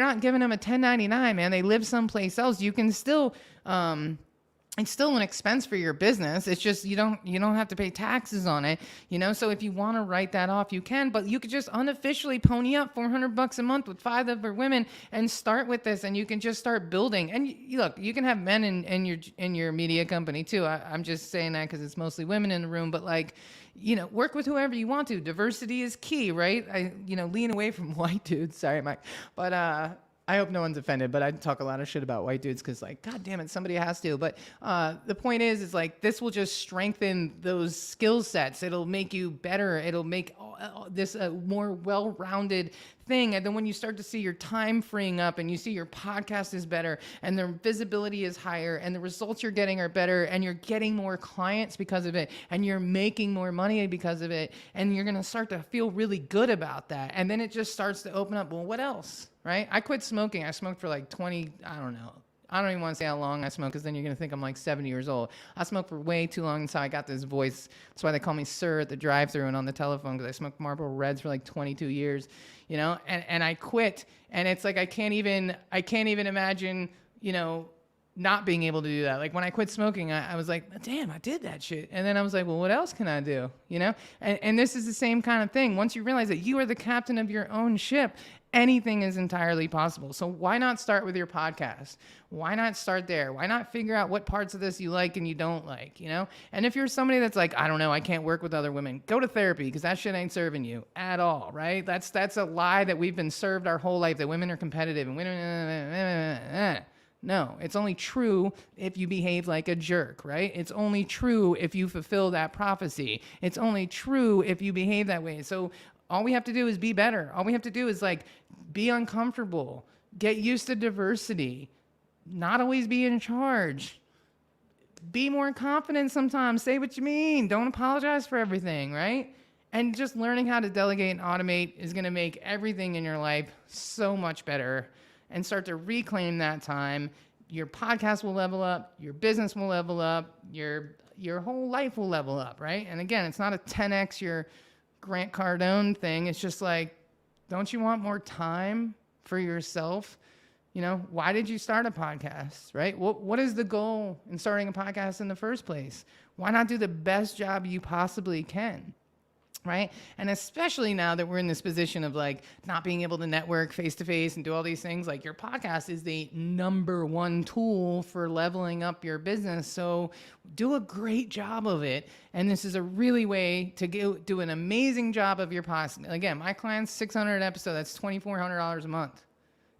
not giving them a 1099, man. They live someplace else. You can still, it's still an expense for your business. It's just you don't have to pay taxes on it, you know. So if you want to write that off, you can. But you could just unofficially pony up $400 a month with 5 other women and start with this, and you can just start building. And look, you can have men in your media company too. I'm just saying that because it's mostly women in the room. But like, you know, work with whoever you want to. Diversity is key, right? Lean away from white dudes. Sorry, Mike, but I hope no one's offended, but I talk a lot of shit about white dudes because, like, God damn it, somebody has to. But the point is like, this will just strengthen those skill sets. It'll make you better. It'll make this a more well-rounded thing. And then when you start to see your time freeing up and you see your podcast is better and the visibility is higher and the results you're getting are better and you're getting more clients because of it and you're making more money because of it, and you're going to start to feel really good about that. And then it just starts to open up. Well, what else? Right? I quit smoking. I smoked for like 20, I don't know. I don't even want to say how long I smoked because then you're going to think I'm like 70 years old. I smoked for way too long until I got this voice. That's why they call me sir at the drive-thru and on the telephone, because I smoked Marlboro Reds for like 22 years, you know, and I quit. And it's like, I can't even imagine, you know, not being able to do that. Like when I quit smoking, I was like, damn, I did that shit. And then I was like, well, what else can I do? You know? And this is the same kind of thing. Once you realize that you are the captain of your own ship, anything is entirely possible. So why not start with your podcast? Why not start there? Why not figure out what parts of this you like and you don't like, you know? And if you're somebody that's like, I don't know, I can't work with other women, go to therapy, because that shit ain't serving you at all, right? That's a lie that we've been served our whole life, that women are competitive and women. No, it's only true if you behave like a jerk, right? It's only true if you fulfill that prophecy. It's only true if you behave that way. So all we have to do is be better. All we have to do is like be uncomfortable, get used to diversity, not always be in charge, be more confident sometimes, say what you mean, don't apologize for everything, right? And just learning how to delegate and automate is going to make everything in your life so much better, and start to reclaim that time. Your podcast will level up, your business will level up, your whole life will level up, right? And again, it's not a 10x your Grant Cardone thing. It's just like, don't you want more time for yourself? You know, why did you start a podcast, right? What is the goal in starting a podcast in the first place? Why not do the best job you possibly can? Right? And especially now that we're in this position of like not being able to network face to face and do all these things, like your podcast is the number one tool for leveling up your business. So do a great job of it. And this is a really way to do an amazing job of your podcast. Again, my clients, 600 episodes, that's $2,400 a month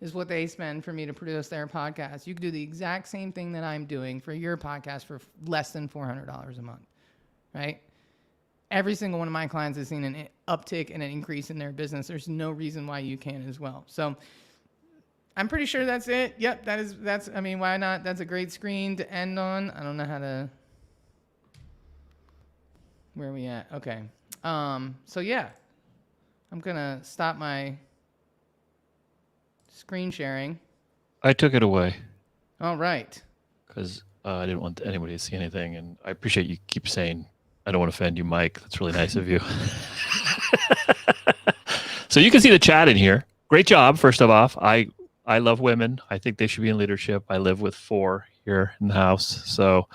is what they spend for me to produce their podcast. You can do the exact same thing that I'm doing for your podcast for less than $400 a month, right? Every single one of my clients has seen an uptick and an increase in their business. There's no reason why you can't as well. So I'm pretty sure that's it. Yep, I mean, why not? That's a great screen to end on. I don't know how to, where are we at? Okay. So yeah, I'm going to stop my screen sharing. I took it away. All right. Because I didn't want anybody to see anything. And I appreciate you keep saying, I don't want to offend you, Mike. That's really nice of you. So you can see the chat in here. Great job, first of all. I love women. I think they should be in leadership. I live with 4 here in the house. So,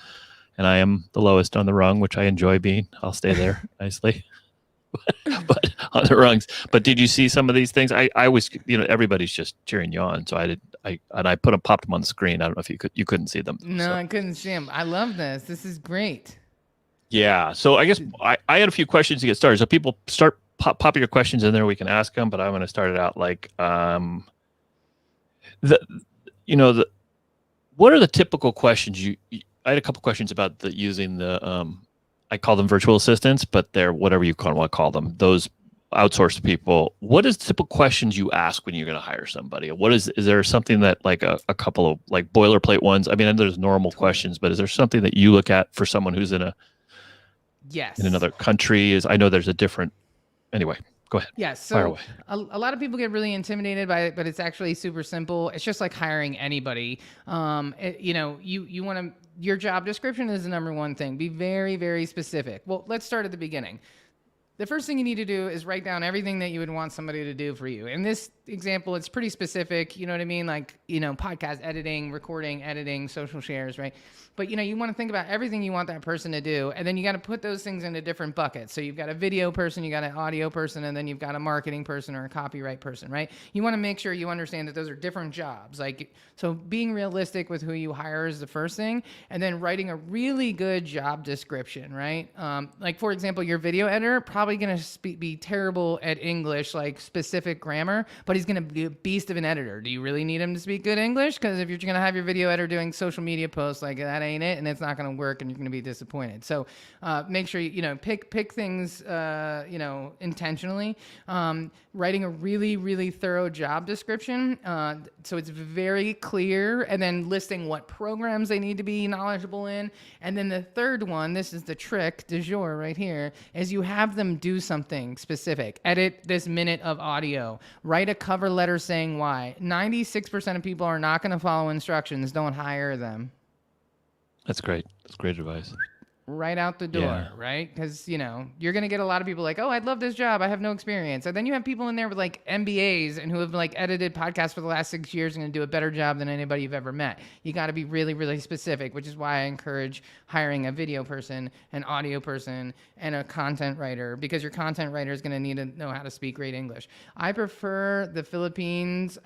and I am the lowest on the rung, which I enjoy being. I'll stay there nicely. But on the rungs. But did you see some of these things? I was, you know, everybody's just cheering you on. So I popped them on the screen. I don't know if you couldn't see them. No, so. I couldn't see them. I love this. This is great. Yeah. So I guess I had a few questions to get started. So people start popping your questions in there. We can ask them, but I'm going to start it out like, what are the typical questions I had a couple questions about using the, I call them virtual assistants, but they're whatever you want to call them. Those outsourced people. What is the typical questions you ask when you're going to hire somebody? Is there something that like a couple of like boilerplate ones? I mean, there's normal questions, but is there something that you look at for someone who's in another country? I know there's a different, anyway, go ahead. Yes. So a lot of people get really intimidated by it, but it's actually super simple. It's just like hiring anybody. You want to, your job description is the number one thing. Be very, very specific. Well, let's start at the beginning. The first thing you need to do is write down everything that you would want somebody to do for you. In this example, it's pretty specific. You know what I mean? Like, podcast editing, recording, editing, social shares, right? But, you want to think about everything you want that person to do. And then you got to put those things into different buckets. So you've got a video person, you got an audio person, and then you've got a marketing person or a copyright person, right? You want to make sure you understand that those are different jobs. So being realistic with who you hire is the first thing. And then writing a really good job description, right? For example, your video editor probably probably going to be terrible at English, like specific grammar, but he's going to be a beast of an editor. Do you really need him to speak good English? Because if you're going to have your video editor doing social media posts, like that ain't it, and it's not going to work, and you're going to be disappointed. So make sure you know pick things you know intentionally. Writing a really thorough job description, so it's very clear, and then listing what programs they need to be knowledgeable in. And then the third one, this is the trick du jour right here, is you have them do something specific. Edit this minute of audio. Write a cover letter saying why. 96% of people are not going to follow instructions. Don't hire them. That's great. That's great advice. Right out the door, Yeah. right? Because, you know, you're going to get a lot of people like, oh, I'd love this job. I have no experience. And then you have people in there with like MBAs and who have like edited podcasts for the last 6 years and going to do a better job than anybody you've ever met. You got to be really specific, which is why I encourage hiring a video person, an audio person, and a content writer, because your content writer is going to need to know how to speak great English. I prefer the Philippines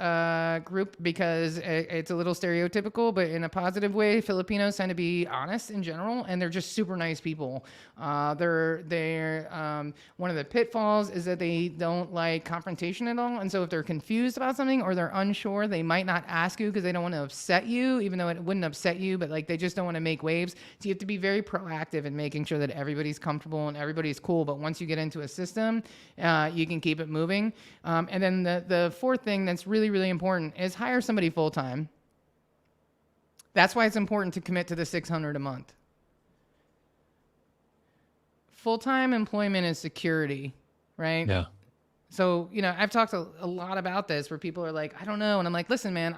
group because it's a little stereotypical, but in a positive way. Filipinos tend to be honest in general, and they're just super nice people. They're one of the pitfalls is that they don't like confrontation at all, and so if they're confused about something or they're unsure, they might not ask you because they don't want to upset you, even though it wouldn't upset you, but like they just don't want to make waves. So you have to be very proactive in making sure that everybody's comfortable and everybody's cool. But once you get into a system, you can keep it moving. And then the fourth thing that's really important is hire somebody full time. That's why it's important to commit to the $600 a month. Full-time employment is security, right? Yeah. So, you know, I've talked a lot about this where people are like, I don't know. And I'm like, listen, man,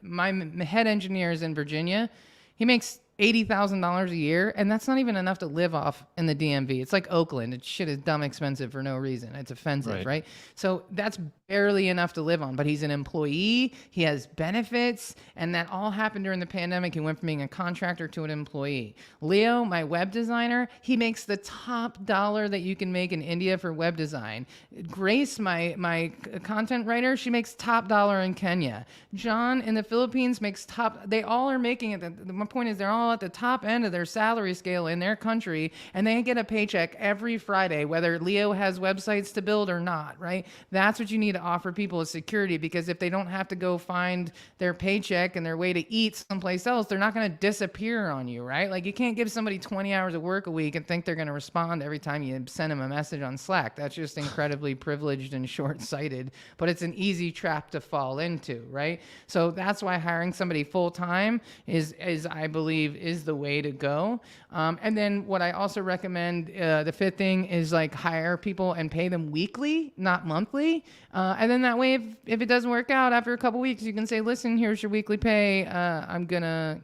my head engineer is in Virginia. He makes $80,000 a year, and that's not even enough to live off in the DMV. It's like Oakland. It's shit is dumb expensive for no reason. It's offensive, right? So that's barely enough to live on, but he's an employee. He has benefits, and that all happened during the pandemic. He went from being a contractor to an employee. Leo, my web designer, he makes the top dollar that you can make in India for web design. Grace, my content writer, she makes top dollar in Kenya. John in the Philippines makes top. They all are making it. My point is they're all at the top end of their salary scale in their country, and they get a paycheck every Friday, whether Leo has websites to build or not, right? That's what you need to offer people is security, because if they don't have to go find their paycheck and their way to eat someplace else, they're not going to disappear on you, right? Like you can't give somebody 20 hours of work a week and think they're going to respond every time you send them a message on Slack. That's just incredibly privileged and short-sighted, but it's an easy trap to fall into, right? So that's why hiring somebody full-time is I believe is the way to go. And then what I also recommend, the fifth thing is like hire people and pay them weekly, not monthly. And then that way, if it doesn't work out after a couple weeks, you can say, listen, here's your weekly pay. I'm gonna,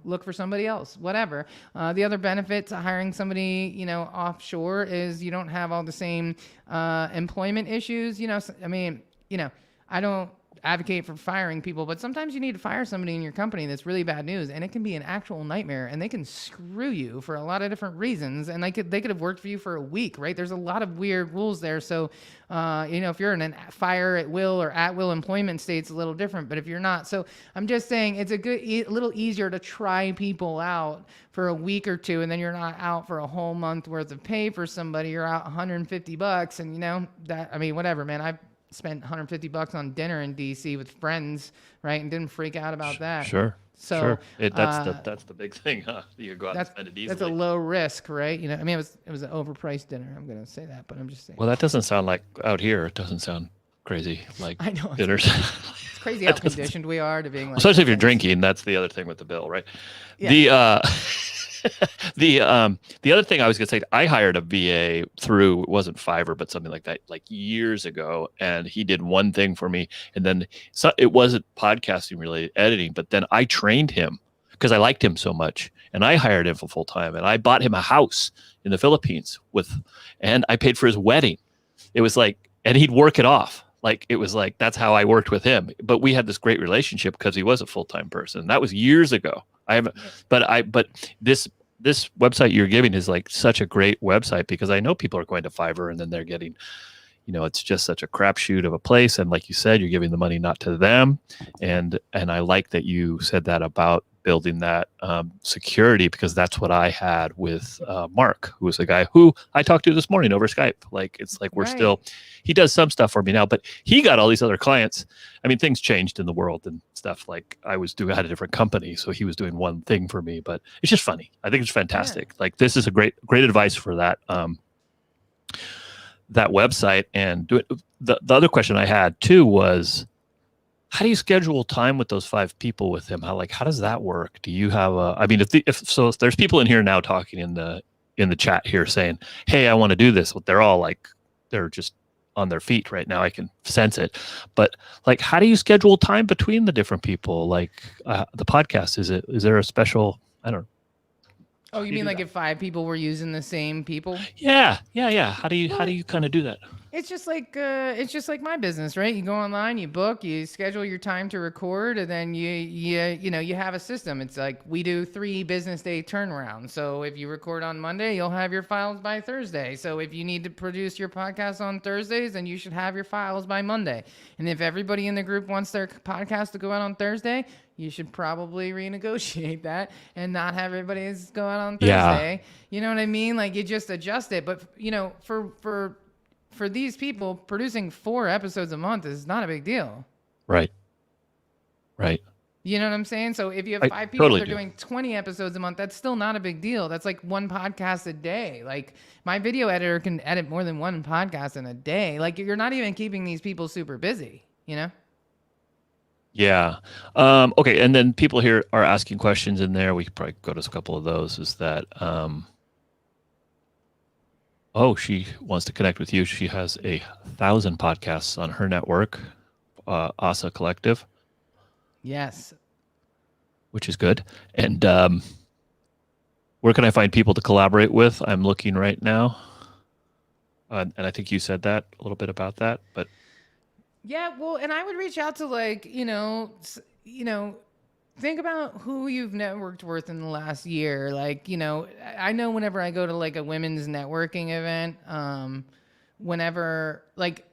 look for somebody else, whatever. The other benefit to hiring somebody, offshore is you don't have all the same employment issues. I don't advocate for firing people, but sometimes you need to fire somebody in your company that's really bad news, and it can be an actual nightmare, and they can screw you for a lot of different reasons, and they could have worked for you for a week, right? There's a lot of weird rules there. So if you're in a fire at will or at will employment state, it's a little different, but if you're not, so I'm just saying it's a little easier to try people out for a week or two, and then you're not out for a whole month worth of pay for somebody. You're out $150, and whatever, man. I've spent $150 on dinner in DC with friends, right? And didn't freak out about that. Sure. So sure. That's the big thing, huh? You go out and spend it easily. That's a low risk, right? It was an overpriced dinner. I'm gonna say that, but I'm just saying. Well, that doesn't sound like out here. It doesn't sound crazy like I know dinners. It's crazy how conditioned we are to being like. Especially if you're drinking, that's the other thing with the bill, right? Yeah. The other thing I was gonna say, I hired a VA through, it wasn't Fiverr, but something like that, like years ago, and he did one thing for me, and then it wasn't podcasting related, editing, but then I trained him because I liked him so much, and I hired him for full time, and I bought him a house in the Philippines and I paid for his wedding. It was like, and he'd work it off. Like, it was like, that's how I worked with him. But we had this great relationship because he was a full-time person. That was years ago. But this website you're giving is like such a great website, because I know people are going to Fiverr and then they're getting, it's just such a crapshoot of a place. And like you said, you're giving the money not to them. And I like that you said that about building that security, because that's what I had with Mark, who was the guy who I talked to this morning over Skype. Like, it's like we're still, he does some stuff for me now, but he got all these other clients. I mean, things changed in the world and stuff. Like, I had a different company, so he was doing one thing for me, but it's just funny. I think it's fantastic. Like, this is a great advice for that. That website. And the other question I had too was, how do you schedule time with those 5 people with him? How does that work? Do you have I mean, if there's people in here now talking in the chat here saying, hey, I want to do this. Well, they're all like, they're just on their feet right now. I can sense it. But like, how do you schedule time between the different people? Like the podcast, is there a special, I don't know. Oh, you mean like if 5 people were using the same people? Yeah. How do you kind of do that? It's just like my business, right? You go online, you book, you schedule your time to record, and then you have a system. It's like we do 3 business day turnaround. So if you record on Monday, you'll have your files by Thursday. So if you need to produce your podcast on Thursdays, then you should have your files by Monday. And if everybody in the group wants their podcast to go out on Thursday, you should probably renegotiate that and not have everybody's go out on Thursday. Yeah. You know what I mean? Like, you just adjust it. But for these people, producing 4 episodes a month is not a big deal. Right. You know what I'm saying? So if you have 5 people that are doing 20 episodes a month, that's still not a big deal. That's like 1 podcast a day. Like, my video editor can edit more than 1 podcast in a day. Like, you're not even keeping these people super busy, you know? Yeah. Okay. And then people here are asking questions in there. We could probably go to a couple of those. Is that, she wants to connect with you. She has 1,000 podcasts on her network, ASA Collective. Yes. Which is good. And where can I find people to collaborate with? I'm looking right now. And I think you said that a little bit about that, but. Yeah, well, and I would reach out to, like, think about who you've networked with in the last year. Like, I know whenever I go to like a women's networking event, whenever, like,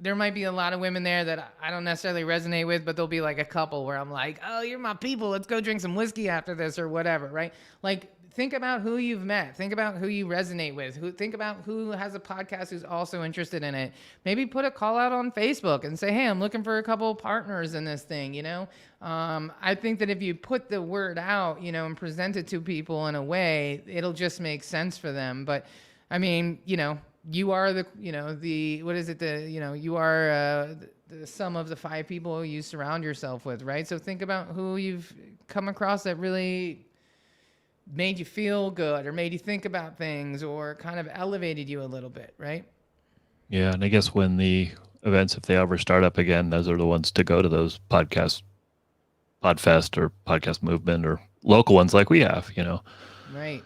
there might be a lot of women there that I don't necessarily resonate with, but there'll be like a couple where I'm like, oh, you're my people. Let's go drink some whiskey after this or whatever, right? Like, think about who you've met. Think about who you resonate with. Think about who has a podcast who's also interested in it. Maybe put a call out on Facebook and say, hey, I'm looking for a couple of partners in this thing, I think that if you put the word out, and present it to people in a way, it'll just make sense for them. But, I mean, you are you are the sum of the 5 people you surround yourself with, right? So think about who you've come across that really made you feel good or made you think about things or kind of elevated you a little bit, right? Yeah, and I guess when the events, if they ever start up again, those are the ones to go to, those podfest or podcast movement or local ones like we have, Right.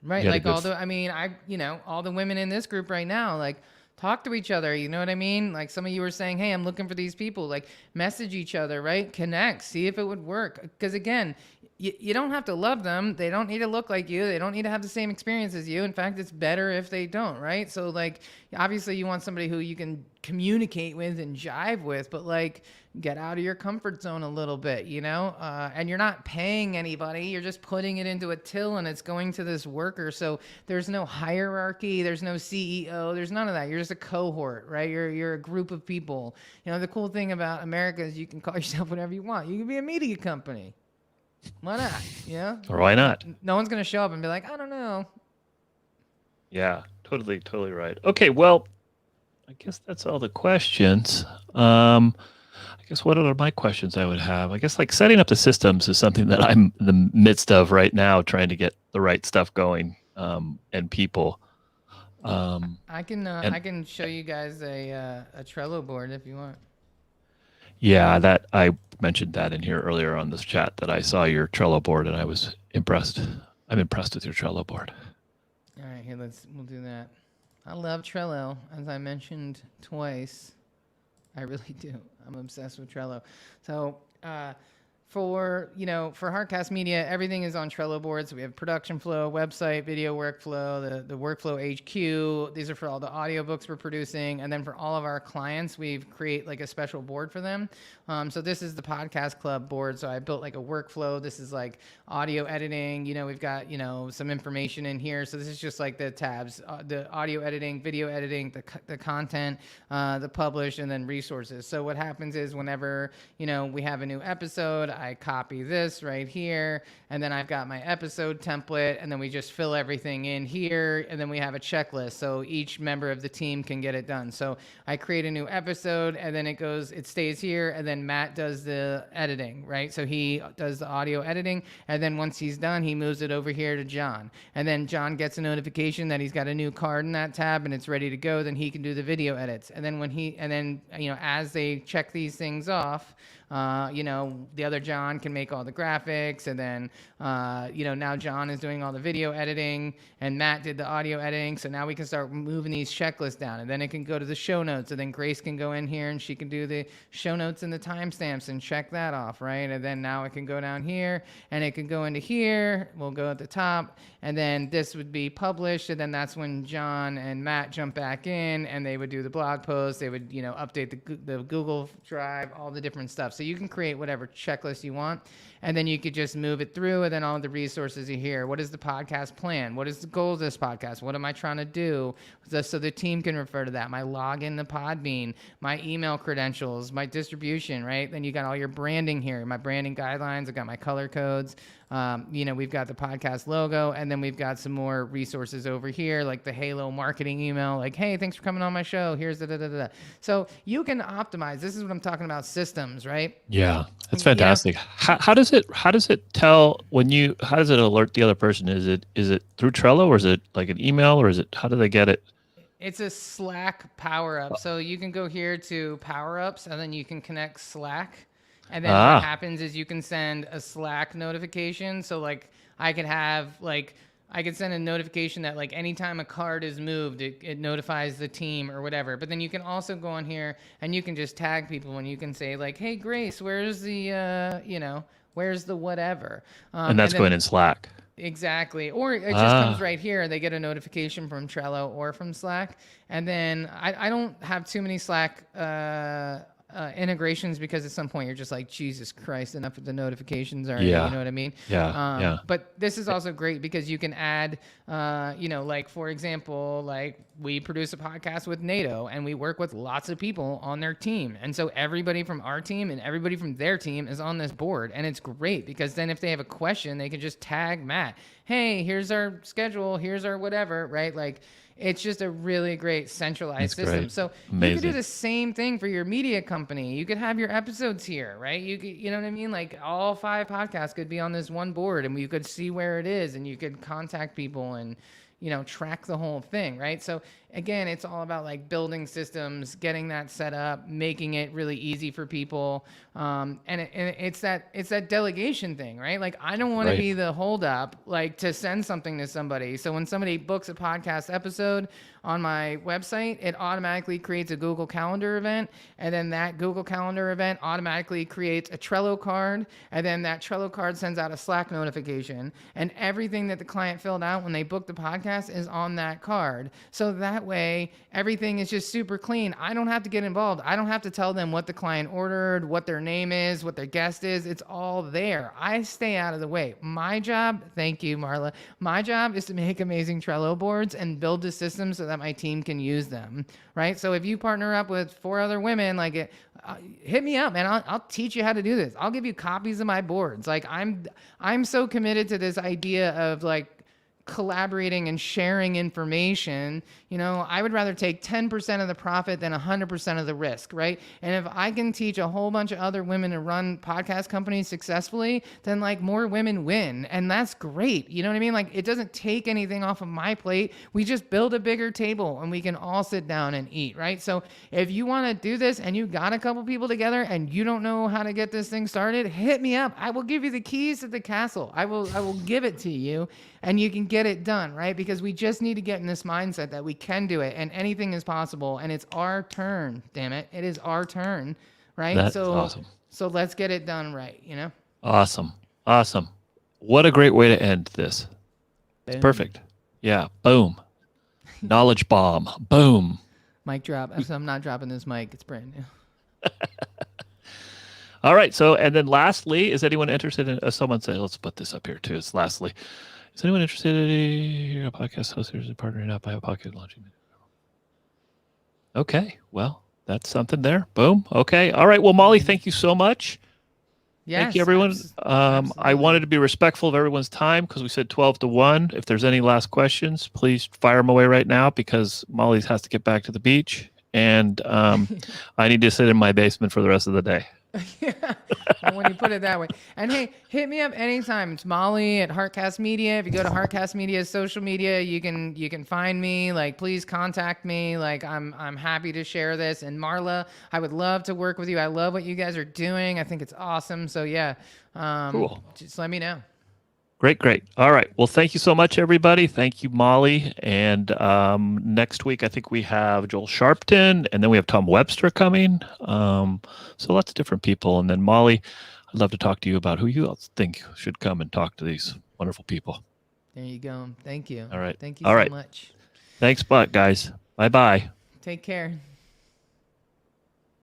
Like all the women in this group right now, like, talk to each other. You know what I mean? Like, some of you were saying, hey, I'm looking for these people. Like, message each other, right? Connect, see if it would work. Because again, you don't have to love them. They don't need to look like you. They don't need to have the same experience as you. In fact, it's better if they don't, right? So, like, obviously you want somebody who you can communicate with and jive with, but, like, get out of your comfort zone a little bit, and you're not paying anybody. You're just putting it into a till and it's going to this worker. So there's no hierarchy. There's no CEO. There's none of that. You're just a cohort, right? You're a group of people. The cool thing about America is you can call yourself whatever you want. You can be a media company. Why not? Yeah. Or why not? No one's going to show up and be like, I don't know. Yeah, totally right. Okay, well, I guess that's all the questions. I guess what are my questions I would have? I guess, like, setting up the systems is something that I'm in the midst of right now, trying to get the right stuff going, and people. I can show you guys a Trello board if you want. Yeah, that I mentioned that in here earlier on this chat, that I saw your Trello board and I was impressed. I'm impressed with your Trello board. All right, here, we'll do that. I love Trello, as I mentioned twice. I really do. I'm obsessed with Trello. So for Heartcast Media, everything is on Trello boards. We have production flow, website, video workflow, the workflow HQ. These are for all the audiobooks we're producing. And then for all of our clients, we've create like a special board for them. So this is the Podcast Club board. So I built like a workflow. This is like audio editing. We've got, some information in here. So this is just like the tabs, the audio editing, video editing, the content, the publish, and then resources. So what happens is whenever, we have a new episode, I copy this right here, and then I've got my episode template, and then we just fill everything in here, and then we have a checklist so each member of the team can get it done. So I create a new episode, and then it stays here, and then Matt does the editing, right? So he does the audio editing, and then once he's done, he moves it over here to John, and then John gets a notification that he's got a new card in that tab and it's ready to go. Then he can do the video edits, and then as they check these things off, the other John can make all the graphics, and then, now John is doing all the video editing, and Matt did the audio editing. So now we can start moving these checklists down, and then it can go to the show notes, and then Grace can go in here and she can do the show notes and the timestamps and check that off, right? And then now it can go down here, and it can go into here. We'll go at the top, and then this would be published, and then that's when John and Matt jump back in, and they would do the blog post. They would, update the Google Drive, all the different stuff. So you can create whatever checklist you want, and then you could just move it through, and then all the resources are here. What is the podcast plan? What is the goal of this podcast? What am I trying to do? So the team can refer to that. My login to Podbean, my email credentials, my distribution, right? Then you got all your branding here, my branding guidelines. I've got my color codes. We've got the podcast logo, and then we've got some more resources over here, like the Halo marketing email, like, hey, thanks for coming on my show. Here's da. So you can optimize. This is what I'm talking about, systems, right? Yeah, that's fantastic. How does it tell how does it alert the other person? Is it through Trello, or is it like an email, or how do they get it? It's a Slack power up. So you can go here to power ups, and then you can connect Slack. And then what happens is you can send a Slack notification. So like I could send a notification that like anytime a card is moved, it notifies the team or whatever. But then you can also go on here and you can just tag people, and you can say like, hey, Grace, where's the, where's the whatever? And that's going in Slack. Exactly. Or it just comes right here. They get a notification from Trello or from Slack. And then I don't have too many Slack integrations, because at some point you're just like, Jesus Christ, enough of the notifications already. You know what I mean? Yeah. But this is also great because you can add, like for example, like we produce a podcast with NATO, and we work with lots of people on their team. And so everybody from our team and everybody from their team is on this board. And it's great because then if they have a question, they can just tag Matt. Hey, here's our schedule. Here's our whatever, right? Like, it's just a really great centralized system. Great. So you could do the same thing for your media company. You could have your episodes here, right? You know what I mean? Like all 5 podcasts could be on this one board, and you could see where it is, and you could contact people and, track the whole thing, right? So again, it's all about like building systems, getting that set up, making it really easy for people. And it's that delegation thing, right? Like I don't want to be the holdup, like to send something to somebody. So when somebody books a podcast episode on my website, it automatically creates a Google Calendar event. And then that Google Calendar event automatically creates a Trello card. And then that Trello card sends out a Slack notification. And everything that the client filled out when they booked the podcast is on that card. So that way, everything is just super clean. I don't have to get involved. I don't have to tell them what the client ordered, what their name is, what their guest is. It's all there. I stay out of the way. My job, thank you, Marla. My job is to make amazing Trello boards and build the system so that my team can use them, right? So if you partner up with 4 other women, like hit me up, man. I'll teach you how to do this. I'll give you copies of my boards. Like I'm so committed to this idea of like collaborating and sharing information. I would rather take 10% of the profit than 100% of the risk, right? And if I can teach a whole bunch of other women to run podcast companies successfully, then like more women win. And that's great. You know what I mean? Like it doesn't take anything off of my plate. We just build a bigger table and we can all sit down and eat, right? So if you want to do this and you got a couple people together and you don't know how to get this thing started, hit me up. I will give you the keys to the castle. I will give it to you, and you can get it done, right? Because we just need to get in this mindset that we can do it and anything is possible, and it's our turn, damn it. It is our turn, right? That's awesome. So let's get it done right, Awesome. Awesome. What a great way to end this. It's Boom. perfect. Yeah. Boom. Knowledge bomb. Boom. Mic drop. So I'm not dropping this mic. It's brand new. All right. So, and then lastly, is anyone interested in, someone said, let's put this up here too. It's lastly, is anyone interested in a podcast host who's partnering up by a podcast launching? Okay. Well, that's something there. Boom. Okay. All right. Well, Molly, thank you so much. Yes, Thank you, everyone. I absolutely. wanted to be respectful of everyone's time because we said 12 to 1. If there's any last questions, please fire them away right now because Molly has to get back to the beach. And I need to sit in my basement for the rest of the day. Yeah, when you put it that way. And hey, hit me up anytime. It's Molly at Heartcast Media. If you go to Heartcast Media's social media, you can find me. Like, please contact me. Like, I'm happy to share this. And Marla, I would love to work with you. I love what you guys are doing. I think it's awesome. So yeah, Cool. just let me know. Great, great. All right. Well, thank you so much, everybody. Thank you, Molly. And next week, I think we have Joel Sharpton, and then we have Tom Webster coming. So lots of different people. And then Molly, I'd love to talk to you about who you else think should come and talk to these wonderful people. There you go. Thank you. All right. Thank you All so right. much. Thanks, guys. Bye-bye. Take care.